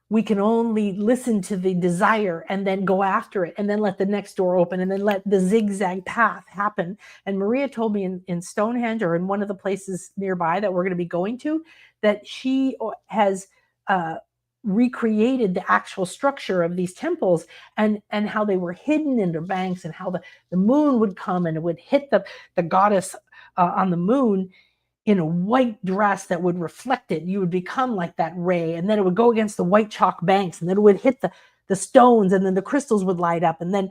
We can only listen to the desire and then go after it, and then let the next door open, and then let the zigzag path happen. And Maria told me in Stonehenge, or in one of the places nearby that we're going to be going to, that she has recreated the actual structure of these temples, and how they were hidden in their banks, and how the moon would come and it would hit the goddess on the moon in a white dress that would reflect it. You would become like that ray, and then it would go against the white chalk banks, and then it would hit the stones, and then the crystals would light up, and then,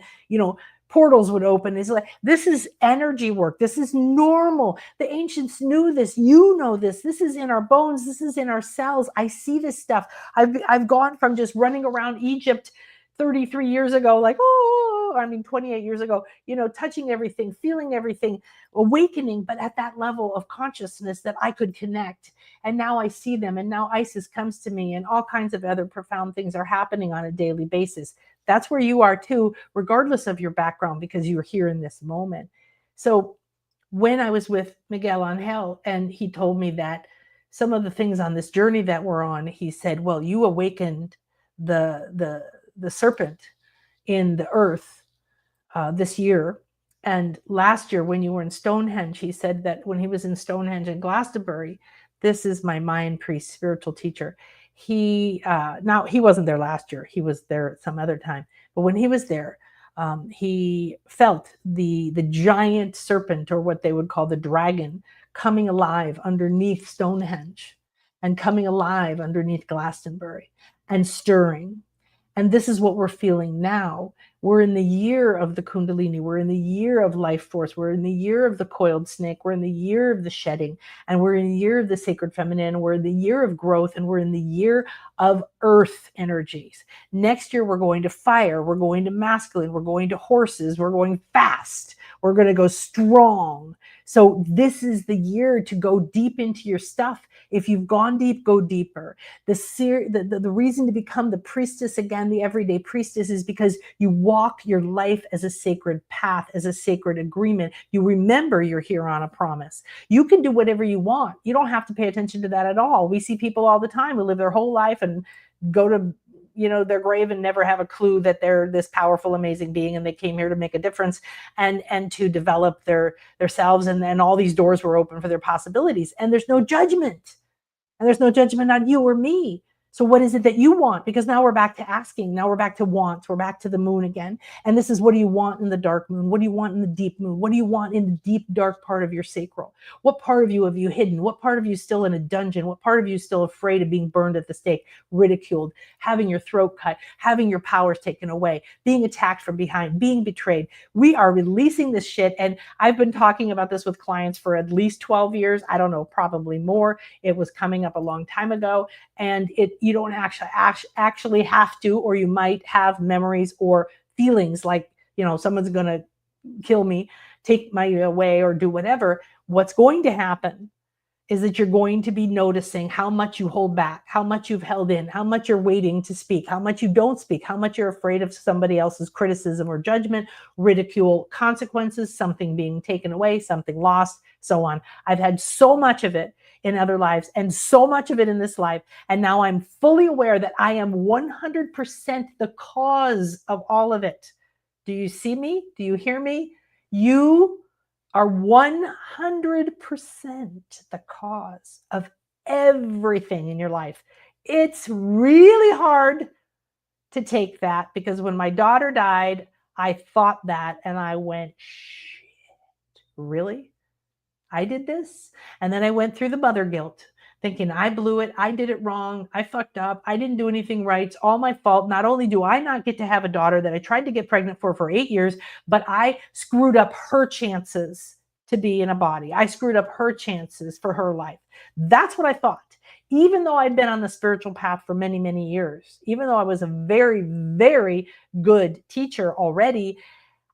portals would open. It's like, this is energy work. This is normal. The ancients knew this. You know this. This is in our bones. This is in our cells. I see this stuff. I've gone from just running around Egypt 33 years ago, like, 28 years ago, touching everything, feeling everything, awakening, but at that level of consciousness that I could connect. And now I see them, and now Isis comes to me, and all kinds of other profound things are happening on a daily basis. That's where you are too, regardless of your background, because you're here in this moment. So when I was with Miguel Angel, and he told me that some of the things on this journey that we're on, he said, well, you awakened the serpent in the earth this year. And last year, when you were in Stonehenge, he said that when he was in Stonehenge in Glastonbury, this is my Mayan priest, spiritual teacher. Now he wasn't there last year. He was there at some other time. But when he was there, he felt the giant serpent, or what they would call the dragon, coming alive underneath Stonehenge, and coming alive underneath Glastonbury, and stirring. And this is what we're feeling now. We're in the year of the Kundalini. We're in the year of life force. We're in the year of the coiled snake. We're in the year of the shedding. And we're in the year of the sacred feminine. We're in the year of growth. And we're in the year of earth energies. Next year, we're going to fire. We're going to masculine. We're going to horses. We're going fast. We're going to go strong. So this is the year to go deep into your stuff. If you've gone deep, go deeper. The reason to become the priestess again, the everyday priestess, is because you walk your life as a sacred path, as a sacred agreement. You remember you're here on a promise. You can do whatever you want. You don't have to pay attention to that at all. We see people all the time who live their whole life and go to their grave and never have a clue that they're this powerful, amazing being, and they came here to make a difference and to develop their selves, and then all these doors were open for their possibilities. And there's no judgment. And there's no judgment on you or me. So what is it that you want? Because now we're back to asking. Now we're back to wants. We're back to the moon again. And this is, what do you want in the dark moon? What do you want in the deep moon? What do you want in the deep, dark part of your sacral? What part of you have you hidden? What part of you is still in a dungeon? What part of you is still afraid of being burned at the stake, ridiculed, having your throat cut, having your powers taken away, being attacked from behind, being betrayed? We are releasing this shit. And I've been talking about this with clients for at least 12 years. I don't know, probably more. It was coming up a long time ago. And you don't actually have to, or you might have memories or feelings like, someone's going to kill me, take my away, or do whatever. What's going to happen is that you're going to be noticing how much you hold back, how much you've held in, how much you're waiting to speak, how much you don't speak, how much you're afraid of somebody else's criticism or judgment, ridicule, consequences, something being taken away, something lost, so on. I've had so much of it in other lives and so much of it in this life. And now I'm fully aware that I am 100% the cause of all of it. Do you see me? Do you hear me? You are 100% the cause of everything in your life. It's really hard to take that, because when my daughter died, I thought that and I went, shit, really? I did this? And then I went through the mother guilt, thinking I blew it. I did it wrong. I fucked up. I didn't do anything right. It's all my fault. Not only do I not get to have a daughter that I tried to get pregnant for 8 years, but I screwed up her chances to be in a body. I screwed up her chances for her life. That's what I thought. Even though I'd been on the spiritual path for many, many years, even though I was a very, very good teacher already,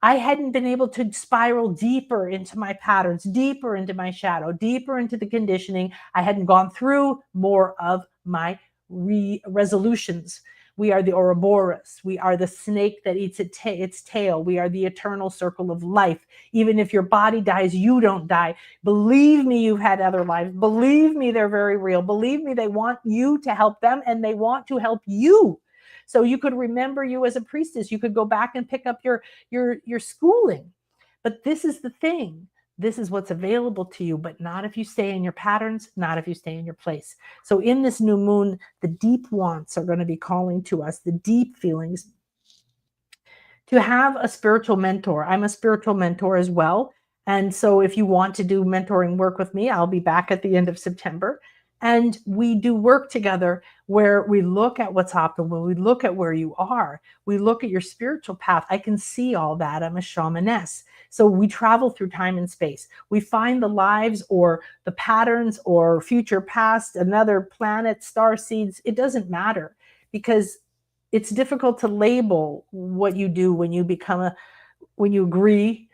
I hadn't been able to spiral deeper into my patterns, deeper into my shadow, deeper into the conditioning. I hadn't gone through more of my resolutions. We are the Ouroboros. We are the snake that eats its tail. We are the eternal circle of life. Even if your body dies, you don't die. Believe me, you've had other lives. Believe me, they're very real. Believe me, they want you to help them, and they want to help you. So you could remember you as a priestess. You could go back and pick up your schooling. But this is the thing. This is what's available to you, but not if you stay in your patterns, not if you stay in your place. So in this new moon, the deep wants are going to be calling to us, the deep feelings, to have a spiritual mentor. I'm a spiritual mentor as well. And so if you want to do mentoring work with me, I'll be back at the end of September. And we do work together where we look at what's happened, when we look at where you are, we look at your spiritual path. I can see all that. I'm a shamaness. So we travel through time and space. We find the lives or the patterns or future past, another planet, star seeds. It doesn't matter, because it's difficult to label what you do when you when you agree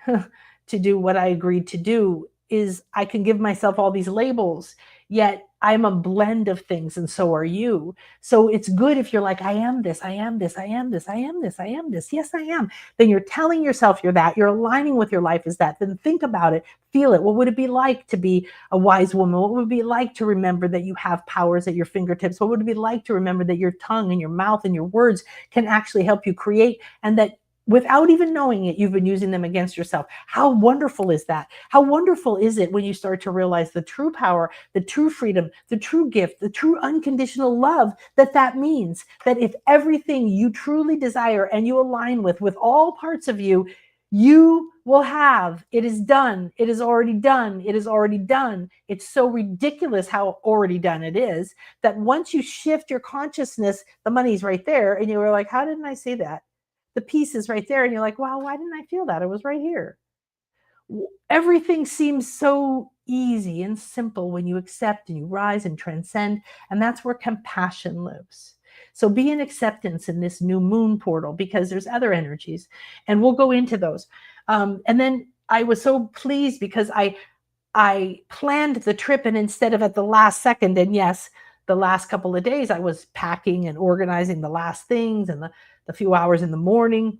to do what I agreed to do. Is I can give myself all these labels, yet I'm a blend of things, and so are you. So it's good if you're like, I am this, I am this, I am this, I am this, I am this. Yes, I am. Then you're telling yourself you're that. You're aligning with your life as that. Then think about it, feel it. What would it be like to be a wise woman? What would it be like to remember that you have powers at your fingertips? What would it be like to remember that your tongue and your mouth and your words can actually help you create, and that without even knowing it, you've been using them against yourself? How wonderful is that? How wonderful is it when you start to realize the true power, the true freedom, the true gift, the true unconditional love that means? That if everything you truly desire and you align with all parts of you, you will have. It is done. It is already done. It is already done. It's so ridiculous how already done it is, that once you shift your consciousness, the money's right there. And you were like, how didn't I say that? The piece is right there. And you're like, wow, why didn't I feel that? It was right here. Everything seems so easy and simple when you accept and you rise and transcend. And that's where compassion lives. So be in acceptance in this new moon portal, because there's other energies, and we'll go into those. And then I was so pleased because I planned the trip, and instead of at the last second, and yes, the last couple of days I was packing and organizing the last things, and the few hours in the morning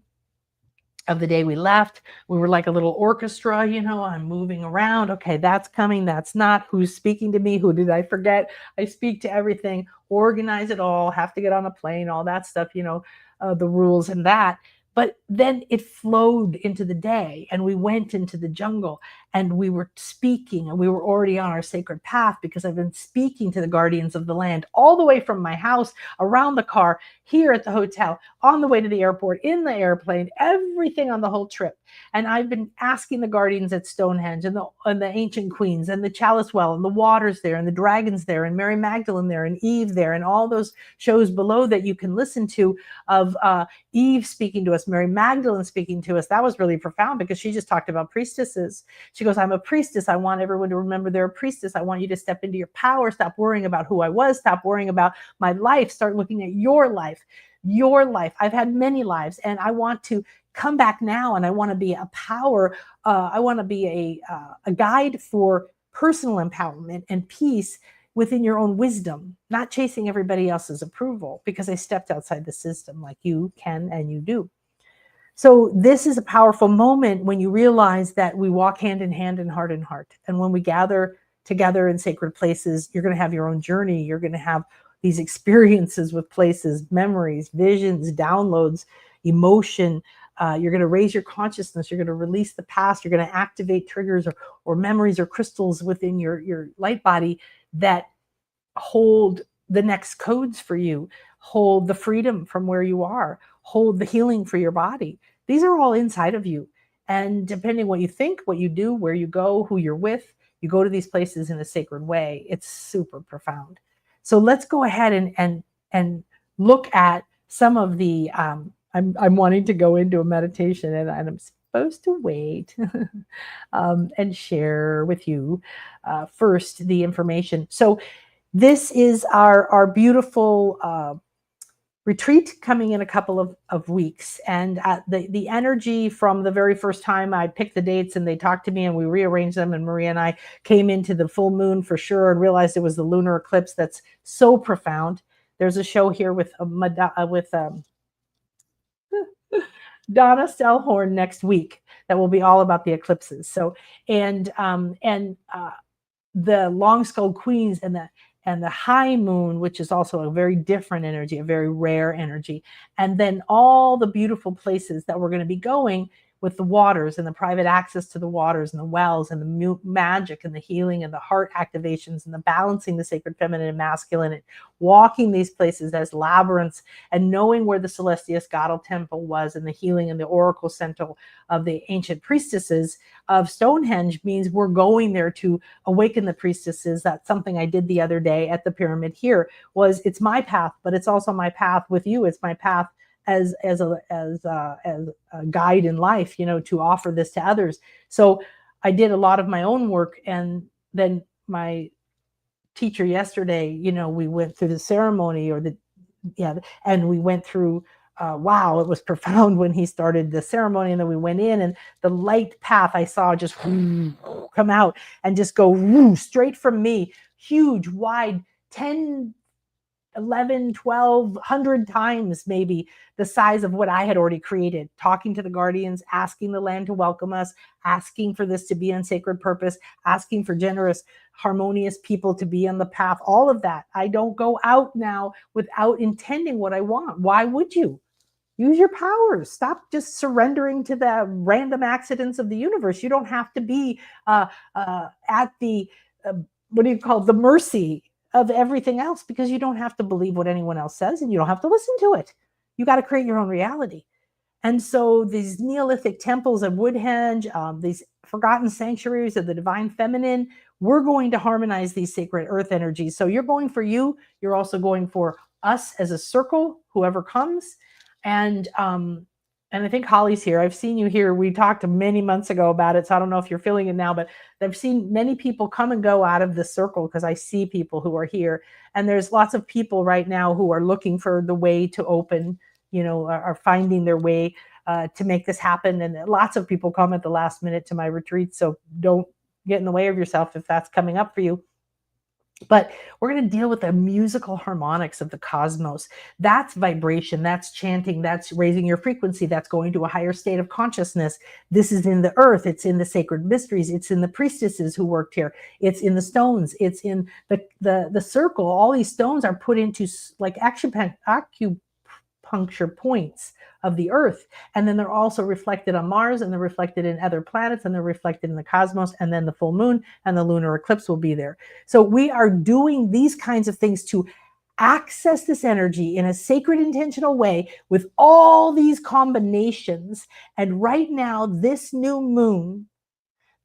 of the day we left, we were like a little orchestra, I'm moving around. Okay, that's coming, that's not. Who's speaking to me? Who did I forget? I speak to everything, organize it all, have to get on a plane, all that stuff, the rules and that. But then it flowed into the day, and we went into the jungle, and we were speaking, and we were already on our sacred path, because I've been speaking to the guardians of the land all the way from my house, around the car, here at the hotel, on the way to the airport, in the airplane, everything on the whole trip. And I've been asking the guardians at Stonehenge, and the ancient queens, and the Chalice Well, and the waters there, and the dragons there, and Mary Magdalene there, and Eve there, and all those shows below that you can listen to, of Eve speaking to us, Mary Magdalene speaking to us. That was really profound, because she just talked about priestesses. She goes, I'm a priestess. I want everyone to remember they're a priestess. I want you to step into your power. Stop worrying about who I was. Stop worrying about my life. Start looking at your life. Your life. I've had many lives, and I want to come back now, and I want to be a power. I want to be a guide for personal empowerment and peace within your own wisdom, not chasing everybody else's approval, because I stepped outside the system like you can and you do. So this is a powerful moment when you realize that we walk hand in hand and heart in heart. And when we gather together in sacred places, you're going to have your own journey. You're going to have these experiences with places, memories, visions, downloads, emotion. You're going to raise your consciousness. You're going to release the past. You're going to activate triggers or memories or crystals within your light body that hold the next codes for you, hold the freedom from where you are, hold the healing for your body. These are all inside of you. And depending what you think, what you do, where you go, who you're with, you go to these places in a sacred way. It's super profound. So let's go ahead and look at some of the, I'm wanting to go into a meditation, and I'm supposed to wait and share with you first the information. So this is our beautiful retreat coming in a couple of weeks. And the energy from the very first time I picked the dates and they talked to me and we rearranged them, and Maria and I came into the full moon for sure and realized it was the lunar eclipse. That's so profound. There's a show here with Donna Stellhorn next week that will be all about the eclipses. So, and the long skull queens and the high moon, which is also a very different energy, a very rare energy. And then all the beautiful places that we're going to be going with the waters and the private access to the waters and the wells and the magic and the healing and the heart activations and the balancing the sacred feminine and masculine, and walking these places as labyrinths and knowing where the Celestius Gadol temple was and the healing and the oracle center of the ancient priestesses of Stonehenge means we're going there to awaken the priestesses. That's something I did the other day at the pyramid here. Was it's my path, but it's also my path with you. It's my path as a guide in life, to offer this to others. So I did a lot of my own work, and then my teacher yesterday, we went through the ceremony and we went through. Wow, it was profound when he started the ceremony, and then we went in, and the light path I saw just come out and just go straight from me, huge, wide, 10, 11, 12, 100 times maybe the size of what I had already created, talking to the guardians, asking the land to welcome us, asking for this to be on sacred purpose, asking for generous, harmonious people to be on the path, all of that. I don't go out now without intending what I want. Why would you? Use your powers. Stop just surrendering to the random accidents of the universe. You don't have to be at the, the mercy of everything else, because you don't have to believe what anyone else says, and you don't have to listen to it. You got to create your own reality. And so these Neolithic temples of Woodhenge, these forgotten sanctuaries of the divine feminine, we're going to harmonize these sacred earth energies. So you're going for you. You're also going for us as a circle, whoever comes. And I think Holly's here. I've seen you here. We talked many months ago about it, so I don't know if you're feeling it now, but I've seen many people come and go out of the circle, because I see people who are here. And there's lots of people right now who are looking for the way to open, are finding their way to make this happen. And lots of people come at the last minute to my retreat, so don't get in the way of yourself if that's coming up for you. But we're going to deal with the musical harmonics of the cosmos. That's vibration, that's chanting, that's raising your frequency, that's going to a higher state of consciousness. This is in the earth, it's in the sacred mysteries, it's in the priestesses who worked here, it's in the stones, it's in the circle. All these stones are put into like acupuncture points of the earth, and then they're also reflected on Mars, and they're reflected in other planets, and they're reflected in the cosmos, and then the full moon and the lunar eclipse will be there. So we are doing these kinds of things to access this energy in a sacred, intentional way with all these combinations. And right now, this new moon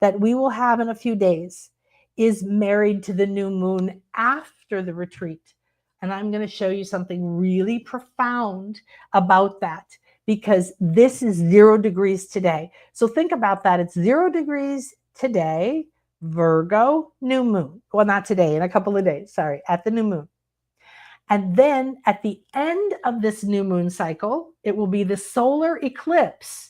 that we will have in a few days is married to the new moon after the retreat. And I'm going to show you something really profound about that, because this is 0 degrees today. So think about that. It's 0 degrees today, Virgo, new moon. Well, not today, in a couple of days, sorry, at the new moon. And then at the end of this new moon cycle, it will be the solar eclipse.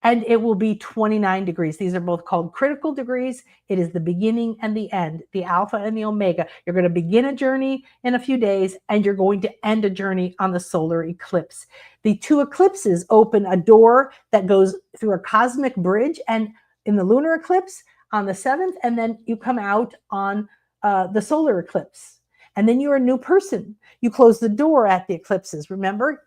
And it will be 29 degrees. These are both called critical degrees. It is the beginning and the end, the alpha and the omega. You're going to begin a journey in a few days, and you're going to end a journey on the solar eclipse. The two eclipses open a door that goes through a cosmic bridge, and in the lunar eclipse on the 7th, and then you come out on the solar eclipse. And then you're a new person. You close the door at the eclipses. Remember,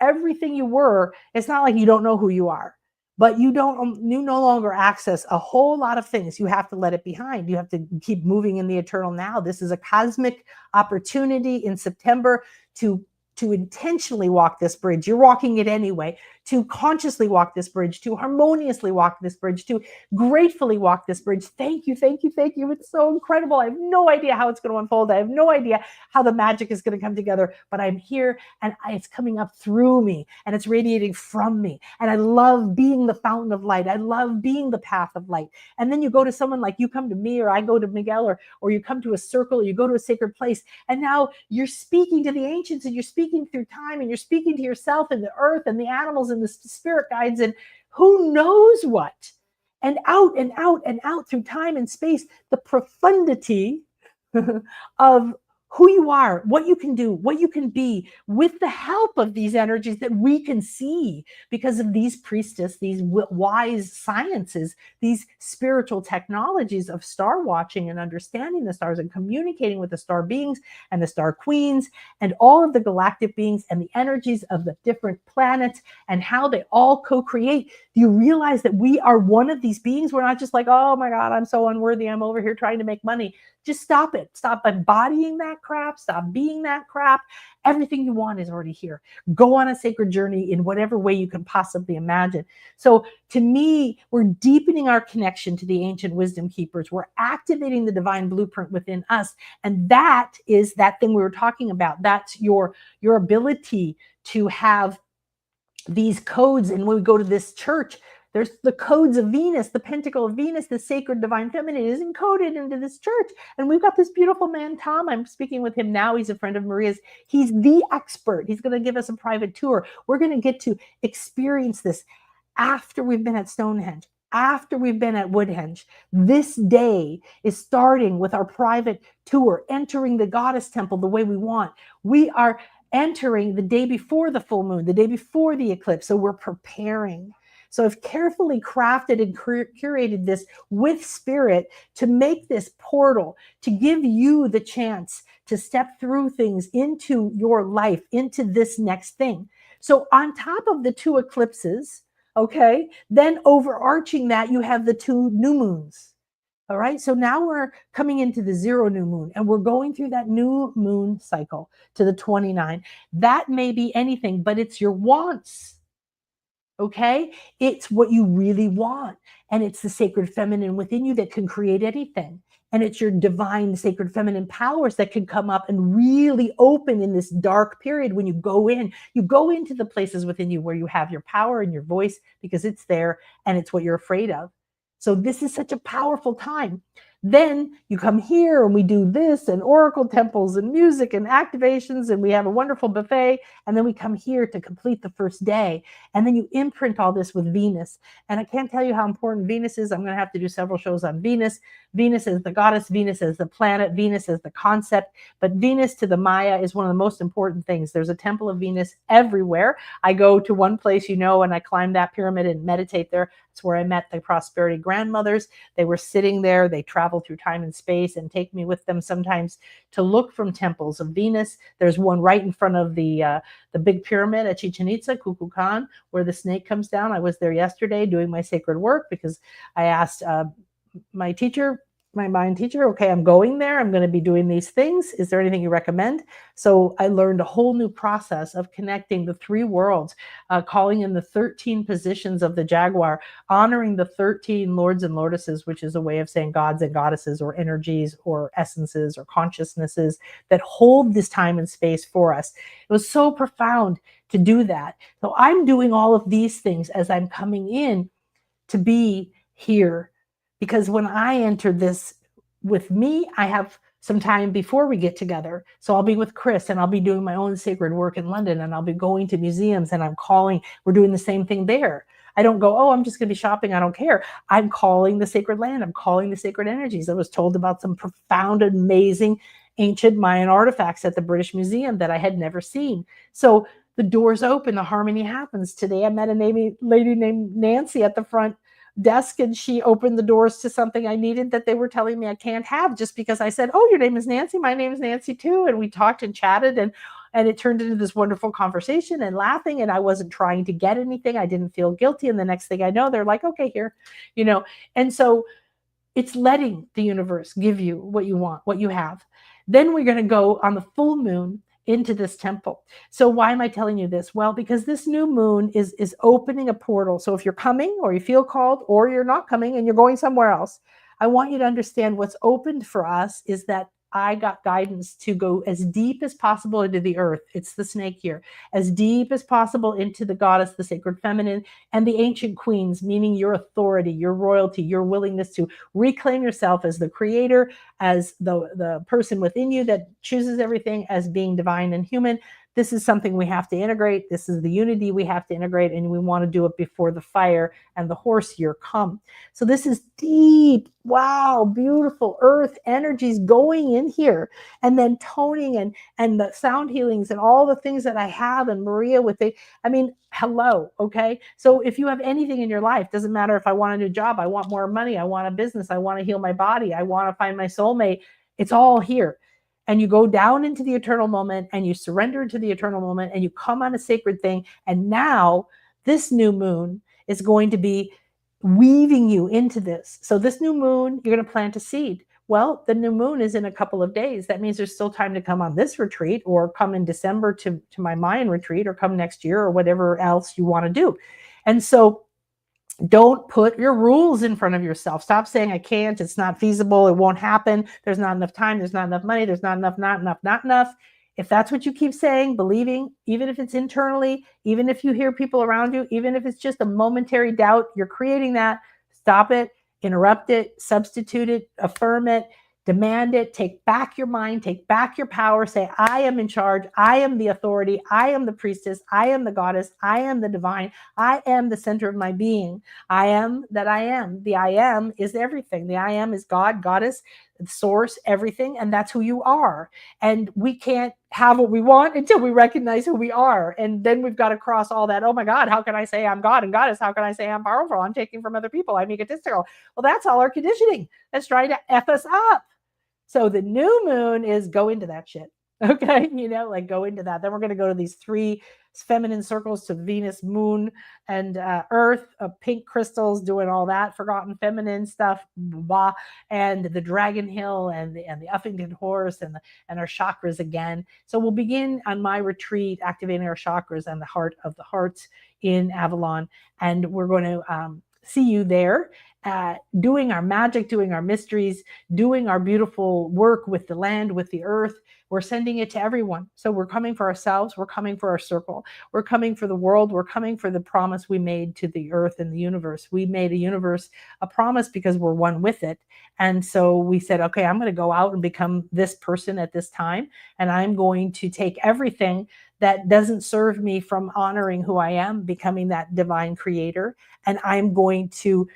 everything you were, it's not like you don't know who you are. But you no longer access a whole lot of things. You have to let it behind. You have to keep moving in the eternal now. This is a cosmic opportunity in September to intentionally walk this bridge. You're walking it anyway. To consciously walk this bridge, to harmoniously walk this bridge, to gratefully walk this bridge. Thank you, thank you, thank you. It's so incredible. I have no idea how it's going to unfold. I have no idea how the magic is going to come together, but I'm here, and it's coming up through me, and it's radiating from me. And I love being the fountain of light. I love being the path of light. And then you go to someone like you come to me, or I go to Miguel, or you come to a circle, or you go to a sacred place, and now you're speaking to the ancients, and you're speaking through time, and you're speaking to yourself and the earth and the animals and the spirit guides and who knows what, and out and out and out through time and space, the profundity of who you are, what you can do, what you can be with the help of these energies that we can see because of these priestess, these wise sciences, these spiritual technologies of star watching and understanding the stars and communicating with the star beings and the star queens and all of the galactic beings and the energies of the different planets and how they all co-create. Do you realize that we are one of these beings? We're not just like, oh my God, I'm so unworthy. I'm over here trying to make money. Just stop it. Stop embodying that crap. Stop being that crap. Everything you want is already here. Go on a sacred journey in whatever way you can possibly imagine. So to me, we're deepening our connection to the ancient wisdom keepers. We're activating the divine blueprint within us. And that is that thing we were talking about. That's your ability to have these codes. And when we go to this church, there's the codes of Venus, the pentacle of Venus, the sacred divine feminine is encoded into this church. And we've got this beautiful man, Tom. I'm speaking with him now. He's a friend of Maria's. He's the expert. He's going to give us a private tour. We're going to get to experience this after we've been at Stonehenge, after we've been at Woodhenge. This day is starting with our private tour, entering the goddess temple the way we want. We are entering the day before the full moon, the day before the eclipse. So we're preparing. So I've carefully crafted and curated this with spirit to make this portal, to give you the chance to step through things into your life, into this next thing. So on top of the 2 eclipses, okay, then overarching that, you have the 2 new moons. All right. So now we're coming into the 0 new moon and we're going through that new moon cycle to the 29. That may be anything, but it's your wants. Okay. It's what you really want. And it's the sacred feminine within you that can create anything. And it's your divine sacred feminine powers that can come up and really open in this dark period when you go into the places within you where you have your power and your voice because it's there and it's what you're afraid of. So this is such a powerful time. Then you come here and we do this and oracle temples and music and activations and we have a wonderful buffet. And then we come here to complete the first day. And then you imprint all this with Venus. And I can't tell you how important Venus is. I'm going to have to do several shows on Venus. Venus is the goddess. Venus is the planet. Venus is the concept. But Venus to the Maya is one of the most important things. There's a temple of Venus everywhere. I go to one place, and I climb that pyramid and meditate there. It's where I met the prosperity grandmothers. They were sitting there. They travel through time and space and take me with them sometimes to look from temples of Venus. There's one right in front of the big pyramid at Chichen Itza, Kukulkan, where the snake comes down. I was there yesterday doing my sacred work because I asked my teacher, my mind teacher, okay, I'm going there. I'm going to be doing these things. Is there anything you recommend? So I learned a whole new process of connecting the 3 worlds, calling in the 13 positions of the jaguar, honoring the 13 lords and lordesses, which is a way of saying gods and goddesses or energies or essences or consciousnesses that hold this time and space for us. It was so profound to do that. So I'm doing all of these things as I'm coming in to be here. Because when I enter this with me, I have some time before we get together. So I'll be with Chris and I'll be doing my own sacred work in London and I'll be going to museums and we're doing the same thing there. I don't go, oh, I'm just going to be shopping. I don't care. I'm calling the sacred land. I'm calling the sacred energies. I was told about some profound, amazing ancient Mayan artifacts at the British Museum that I had never seen. So the doors open, the harmony happens. Today I met a lady named Nancy at the front desk and she opened the doors to something I needed that they were telling me I can't have just because I said, oh, your name is Nancy. My name is Nancy too. And we talked and chatted and it turned into this wonderful conversation and laughing. And I wasn't trying to get anything. I didn't feel guilty. And the next thing I know, they're like, okay, here, and so it's letting the universe give you what you want, what you have. Then we're going to go on the full moon into this temple. So why am I telling you this? Well, because this new moon is opening a portal. So if you're coming or you feel called or you're not coming and you're going somewhere else, I want you to understand what's opened for us is that I got guidance to go as deep as possible into the earth. It's the snake year, as deep as possible into the goddess, the sacred feminine, and the ancient queens, meaning your authority, your royalty, your willingness to reclaim yourself as the creator, as the person within you that chooses everything, as being divine and human. this is something we have to integrate. This is the unity we have to integrate, and we want to do it before the fire and the horse year come. So this is deep, wow, beautiful earth energies going in here, and then toning and the sound healings and all the things that I have, and Maria with the, I mean, hello, okay? So if you have anything in your life, doesn't matter if I want a new job, I want more money, I want a business, I want to heal my body, I want to find my soulmate, it's all here. And you go down into the eternal moment and you surrender to the eternal moment and you come on a sacred thing. And now this new moon is going to be weaving you into this. So this new moon, you're going to plant a seed. Well, the new moon is in a couple of days. That means there's still time to come on this retreat, or come in December to my Mayan retreat, or come next year, or whatever else you want to do. And so don't put your rules in front of yourself. Stop saying, I can't, it's not feasible, it won't happen, there's not enough time, there's not enough money, there's not enough, not enough, not enough. If that's what you keep saying, believing, even if it's internally, even if you hear people around you, even if it's just a momentary doubt, you're creating that. Stop it, interrupt it, substitute it, affirm it, demand it, take back your mind, take back your power, say, I am in charge, I am the authority, I am the priestess, I am the goddess, I am the divine, I am the center of my being. I am that I am. The I am is everything. The I am is God, goddess, source, everything, and that's who you are. And we can't have what we want until we recognize who we are. And then we've got to cross all that, oh my God, how can I say I'm God and goddess? How can I say I'm powerful? I'm taking from other people. I'm egotistical. Well, that's all our conditioning that's trying to F us up. So the new moon is go into that shit. Okay. Like go into that. Then we're going to go to these 3 feminine circles to Venus, moon, and earth, pink crystals, doing all that forgotten feminine stuff, blah, and the dragon hill and the Uffington horse and our chakras again. So we'll begin on my retreat, activating our chakras and the heart of the hearts in Avalon. And we're going to see you there, doing our magic, doing our mysteries, doing our beautiful work with the land, with the earth. We're sending it to everyone. So we're coming for ourselves. We're coming for our circle. We're coming for the world. We're coming for the promise we made to the earth and the universe. We made a universe a promise because we're one with it. And so we said, okay, I'm going to go out and become this person at this time. And I'm going to take everything that doesn't serve me from honoring who I am, becoming that divine creator. And I'm going to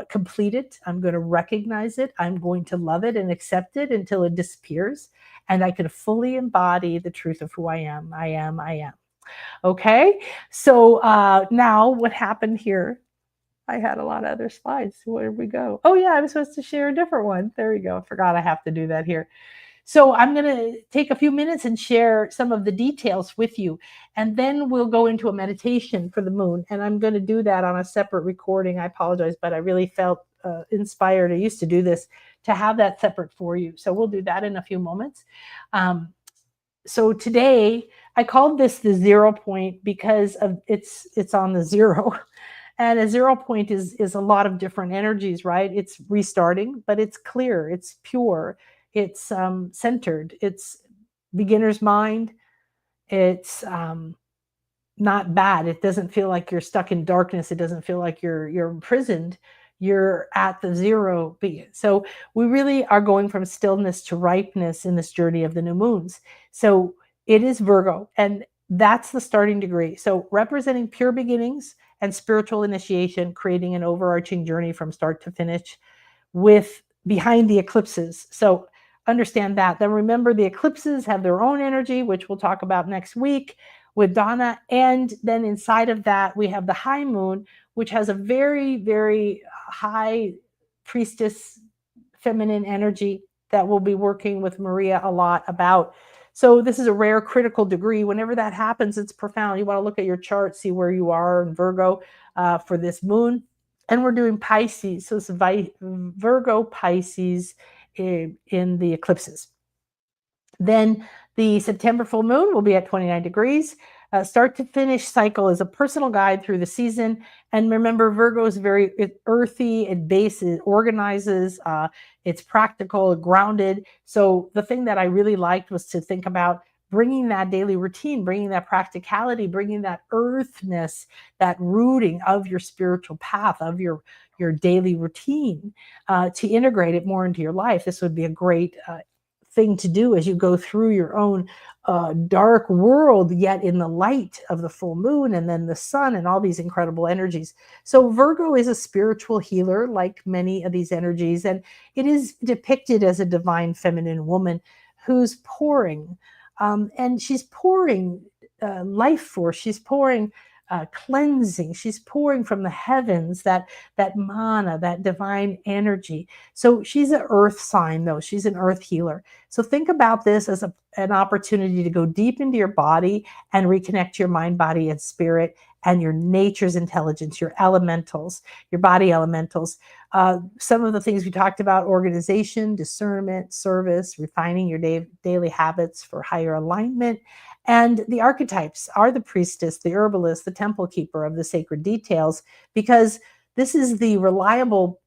complete it. I'm going to recognize it. I'm going to love it and accept it until it disappears. And I can fully embody the truth of who I am. I am, I am. Okay. So now what happened here? I had a lot of other slides. Where did we go? Oh yeah, I was supposed to share a different one. There we go. I forgot I have to do that here. So I'm going to take a few minutes and share some of the details with you. And then we'll go into a meditation for the moon. And I'm going to do that on a separate recording. I apologize, but I really felt inspired. I used to do this to have that separate for you. So we'll do that in a few moments. So today I called this the 0 point because of it's on the 0. And a 0 point is a lot of different energies, right? It's restarting, but it's clear, it's pure, it's centered, it's beginner's mind, it's not bad. It doesn't feel like you're stuck in darkness. It doesn't feel like you're imprisoned. You're at the 0. So we really are going from stillness to ripeness in this journey of the new moons. So it is Virgo, and that's the starting degree. So representing pure beginnings and spiritual initiation, creating an overarching journey from start to finish with behind the eclipses. So understand that. Then remember, the eclipses have their own energy, which we'll talk about next week with Donna. And then inside of that, we have the high moon, which has a very, very high priestess feminine energy that we'll be working with Maria a lot about. So this is a rare critical degree. Whenever that happens, it's profound. You want to look at your chart, see where you are in Virgo for this moon. And we're doing Pisces. So it's Virgo, Pisces in the eclipses. Then the September full moon will be at 29 degrees. Start to finish cycle is a personal guide through the season. And remember, Virgo is very earthy, it bases, organizes, it's practical, grounded. So the thing that I really liked was to think about bringing that daily routine, bringing that practicality, bringing that earthness, that rooting of your spiritual path, of your daily routine, to integrate it more into your life. This would be a great thing to do as you go through your own dark world, yet in the light of the full moon and then the sun and all these incredible energies. So Virgo is a spiritual healer, like many of these energies, and it is depicted as a divine feminine woman who's pouring, and she's pouring life force. She's pouring cleansing. She's pouring from the heavens that mana, that divine energy. So she's an earth sign, though. She's an earth healer. So think about this as an opportunity to go deep into your body and reconnect your mind, body, and spirit, and your nature's intelligence, your elementals, your body elementals. Some of the things we talked about: organization, discernment, service, refining your daily habits for higher alignment. And the archetypes are the priestess, the herbalist, the temple keeper of the sacred details, because this is the reliable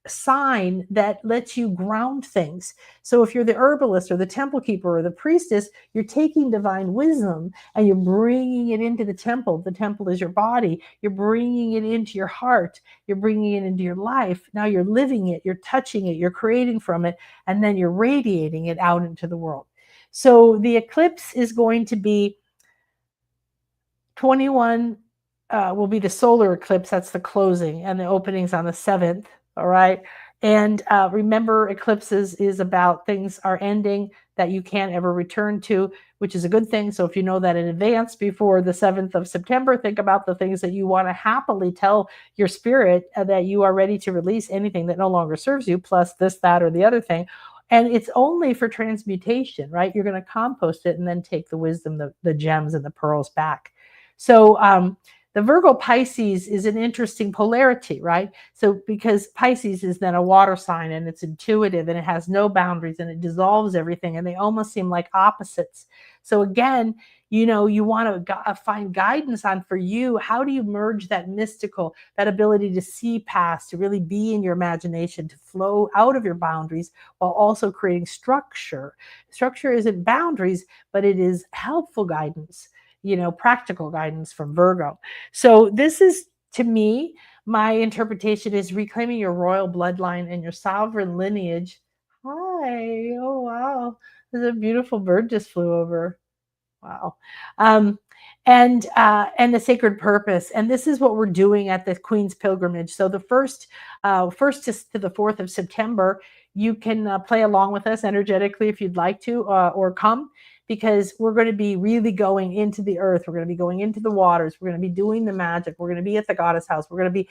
sign that lets you ground things. So if you're the herbalist or the temple keeper or the priestess, you're taking divine wisdom and you're bringing it into the temple. The temple is your body. You're bringing it into your heart. You're bringing it into your life. Now you're living it. You're touching it. You're creating from it. And then you're radiating it out into the world. So the eclipse is going to be 21, will be the solar eclipse. That's the closing, and the opening's on the 7th. All right. And remember, eclipses is about things are ending that you can't ever return to, which is a good thing. So if you know that in advance before the 7th of September, think about the things that you want to happily tell your spirit that you are ready to release anything that no longer serves you, plus this, that, or the other thing. And it's only for transmutation, right? You're going to compost it and then take the wisdom, the gems, and the pearls back. So the Virgo Pisces is an interesting polarity, right? So because Pisces is then a water sign and it's intuitive and it has no boundaries and it dissolves everything, and they almost seem like opposites. So again, you know, you want to find guidance on, for you, how do you merge that mystical, that ability to see past, to really be in your imagination, to flow out of your boundaries while also creating structure. Structure isn't boundaries, but it is helpful guidance, you know, practical guidance from Virgo. So this is, to me, my interpretation is reclaiming your royal bloodline and your sovereign lineage. Hi. Oh, wow. There's a beautiful bird just flew over. Wow. Um, and the sacred purpose. And this is what we're doing at the Queen's Pilgrimage. So the first to the 4th of September, you can play along with us energetically if you'd like to, or come, because we're going to be really going into the earth. We're going to be going into the waters. We're going to be doing the magic. We're going to be at the goddess house. We're going to be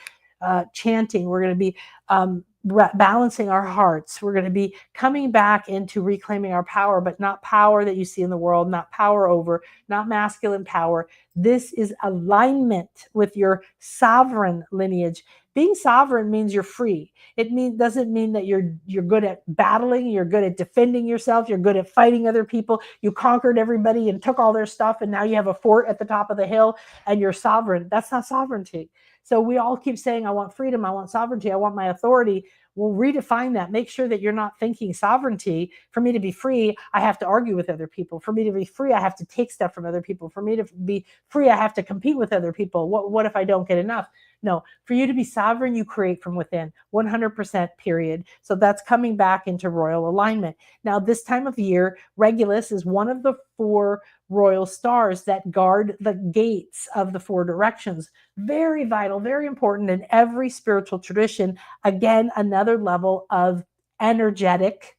chanting. We're going to be balancing our hearts. We're going to be coming back into reclaiming our power, but not power that you see in the world, not power over, not masculine power. This is alignment with your sovereign lineage. Being sovereign means you're free. It doesn't mean that you're good at battling, you're good at defending yourself, you're good at fighting other people. You conquered everybody and took all their stuff, and now you have a fort at the top of the hill and you're sovereign. That's not sovereignty. So we all keep saying, I want freedom, I want sovereignty, I want my authority. Well, redefine that. Make sure that you're not thinking sovereignty. For me to be free, I have to argue with other people. For me to be free, I have to take stuff from other people. For me to be free, I have to compete with other people. What if I don't get enough? No, for you to be sovereign, you create from within, 100%, period. So that's coming back into royal alignment. Now, this time of year, Regulus is one of the 4 royal stars that guard the gates of the 4 directions. Very vital, very important in every spiritual tradition. Again, another level of energetic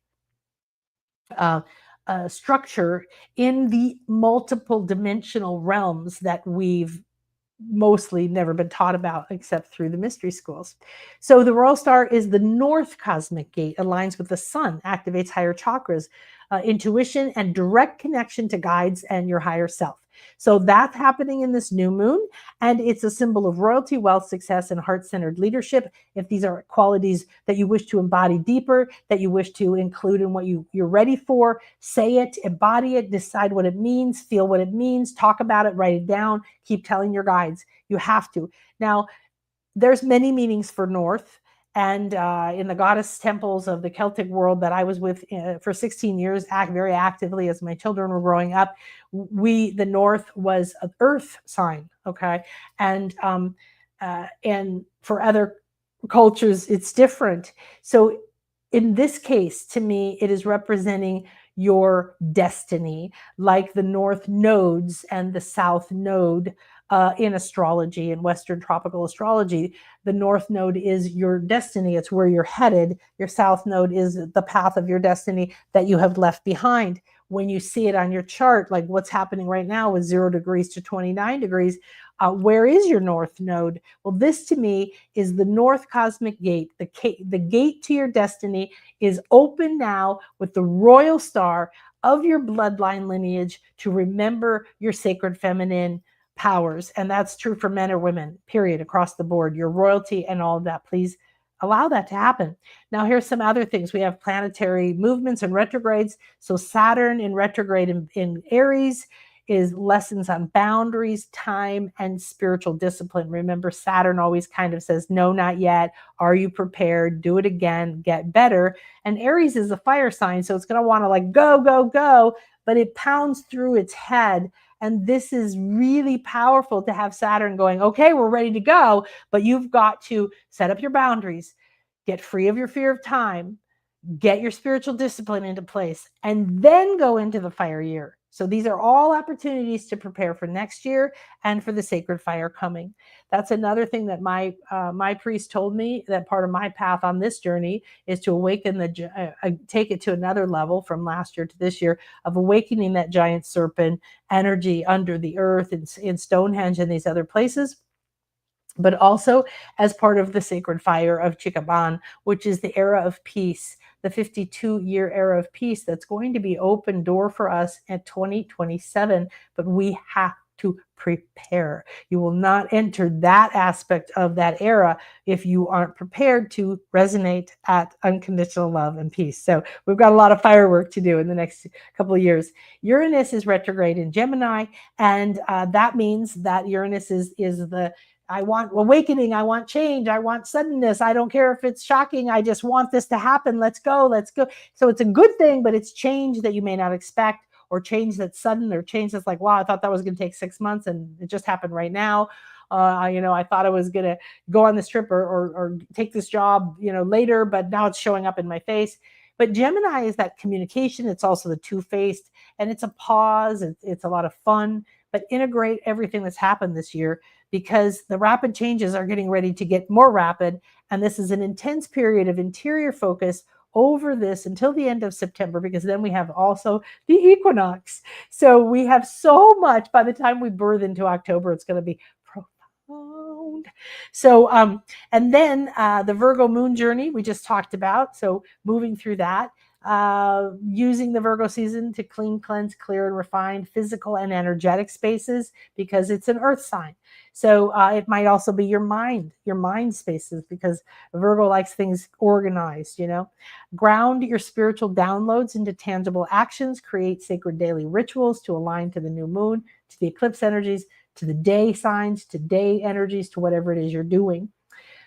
structure in the multiple dimensional realms that we've mostly never been taught about except through the mystery schools. So the royal star is the north cosmic gate, aligns with the sun, activates higher chakras, intuition, and direct connection to guides and your higher self. So that's happening in this new moon, and it's a symbol of royalty, wealth, success, and heart-centered leadership. If these are qualities that you wish to embody deeper, that you wish to include in what you're ready for, say it, embody it, decide what it means, feel what it means, talk about it, write it down, keep telling your guides. You have to. Now, there's many meanings for north, and in the goddess temples of the Celtic world that I was with for 16 years, very actively as my children were growing up, the north was an earth sign, okay, and for other cultures it's different. So in this case, to me, it is representing your destiny, like the north nodes and the south node in astrology and Western tropical astrology. The north node is your destiny, it's where you're headed. Your south node is the path of your destiny that you have left behind. When you see it on your chart, like what's happening right now with 0 degrees to 29 degrees, where is your north node? Well, this to me is the north cosmic gate. The gate to your destiny is open now with the royal star of your bloodline lineage to remember your sacred feminine powers. And that's true for men or women, period, across the board. Your royalty and all of that. Please allow that to happen. Now, here's some other things. We have planetary movements and retrogrades. So Saturn in retrograde in Aries is lessons on boundaries, time, and spiritual discipline. Remember, Saturn always kind of says, no, not yet. Are you prepared? Do it again, get better. And Aries is a fire sign, so it's going to want to like go, go, go, but it pounds through its head. And this is really powerful to have Saturn going, okay, we're ready to go, but you've got to set up your boundaries, get free of your fear of time, get your spiritual discipline into place, and then go into the fire year. So these are all opportunities to prepare for next year and for the sacred fire coming. That's another thing that my priest told me, that part of my path on this journey is to awaken take it to another level from last year to this year of awakening that giant serpent energy under the earth in Stonehenge and these other places, but also as part of the sacred fire of Chikaban, which is the era of peace, the 52-year era of peace that's going to be open door for us at 2027, but we have to prepare. You will not enter that aspect of that era if you aren't prepared to resonate at unconditional love and peace. So we've got a lot of firework to do in the next couple of years. Uranus is retrograde in Gemini, and that means that Uranus is the I want awakening. I want change. I want suddenness. I don't care if it's shocking. I just want this to happen. Let's go. Let's go. So it's a good thing, but it's change that you may not expect, or change that's sudden, or change that's like, wow, I thought that was going to take 6 months and it just happened right now. I thought I was going to go on this trip or take this job, later, but now it's showing up in my face. But Gemini is that communication. It's also the two-faced, and it's a pause. It's a lot of fun, but integrate everything that's happened this year, because the rapid changes are getting ready to get more rapid. And this is an intense period of interior focus over this until the end of September, because then we have also the equinox. So we have so much. By the time we birth into October, it's going to be profound. So, and then the Virgo moon journey we just talked about. So moving through that, using the Virgo season to clean, cleanse, clear, and refine physical and energetic spaces, because it's an earth sign. So it might also be your mind spaces, because Virgo likes things organized, Ground your spiritual downloads into tangible actions, create sacred daily rituals to align to the new moon, to the eclipse energies, to the day signs, to day energies, to whatever it is you're doing.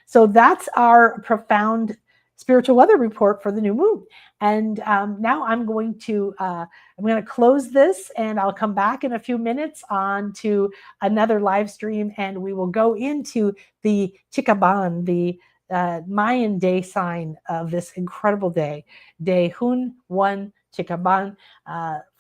So that's our profound spiritual weather report for the new moon. And now I'm going to close this, and I'll come back in a few minutes on to another live stream, and we will go into the Chikaban, the Mayan day sign of this incredible day, Day Hun 1 Chikaban,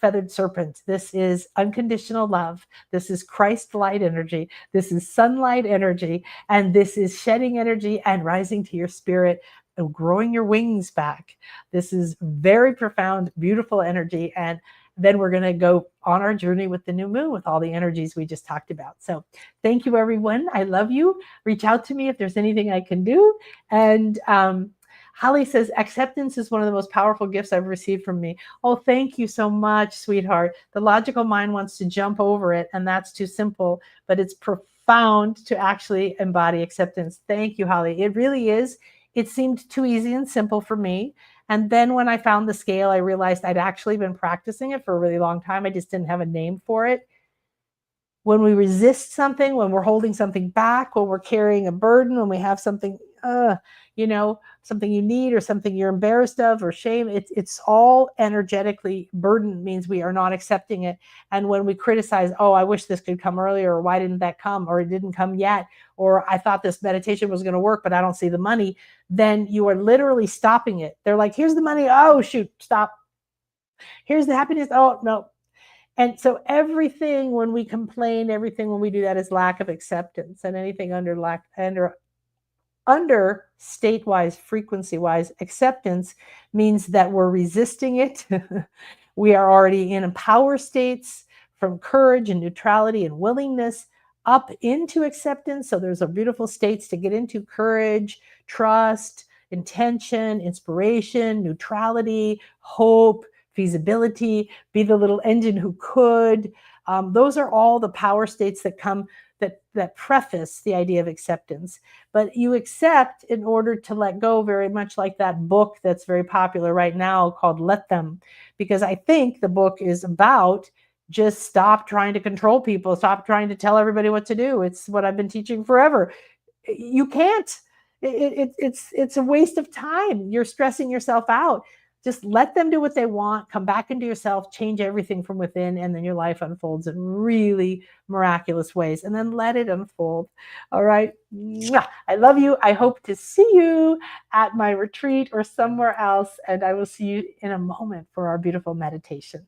feathered serpent. This is unconditional love. This is Christ light energy. This is sunlight energy. And this is shedding energy and rising to your spirit and growing your wings back. This is very profound, beautiful energy. And then we're going to go on our journey with the new moon with all the energies we just talked about. So thank you, everyone. I love you. Reach out to me if there's anything I can do. And Holly says, acceptance is one of the most powerful gifts I've received from me. Oh, thank you so much, sweetheart. The logical mind wants to jump over it, and that's too simple, but it's profound to actually embody acceptance. Thank you, Holly. It really is. It seemed too easy and simple for me. And then when I found the scale, I realized I'd actually been practicing it for a really long time. I just didn't have a name for it. When we resist something, when we're holding something back, when we're carrying a burden, when we have something, something you need or something you're embarrassed of or shame, it's all energetically burden, means we are not accepting it. And when we criticize, oh, I wish this could come earlier, or why didn't that come, or it didn't come yet, or I thought this meditation was going to work, but I don't see the money, then you are literally stopping it. They're like, here's the money. Oh, shoot, stop. Here's the happiness. Oh, no. And so everything when we complain, everything when we do that is lack of acceptance, and anything under state wise, frequency wise acceptance means that we're resisting it. We are already in power states from courage and neutrality and willingness up into acceptance. So there's a beautiful states to get into: courage, trust, intention, inspiration, neutrality, hope, feasibility, be the little engine who could. Those are all the power states that come that preface the idea of acceptance. But you accept in order to let go, very much like that book that's very popular right now called Let Them, because I think the book is about just stop trying to control people, stop trying to tell everybody what to do. It's what I've been teaching forever. You can't. It's a waste of time. You're stressing yourself out. Just let them do what they want, come back into yourself, change everything from within, and then your life unfolds in really miraculous ways. And then let it unfold. All right. I love you. I hope to see you at my retreat or somewhere else. And I will see you in a moment for our beautiful meditation.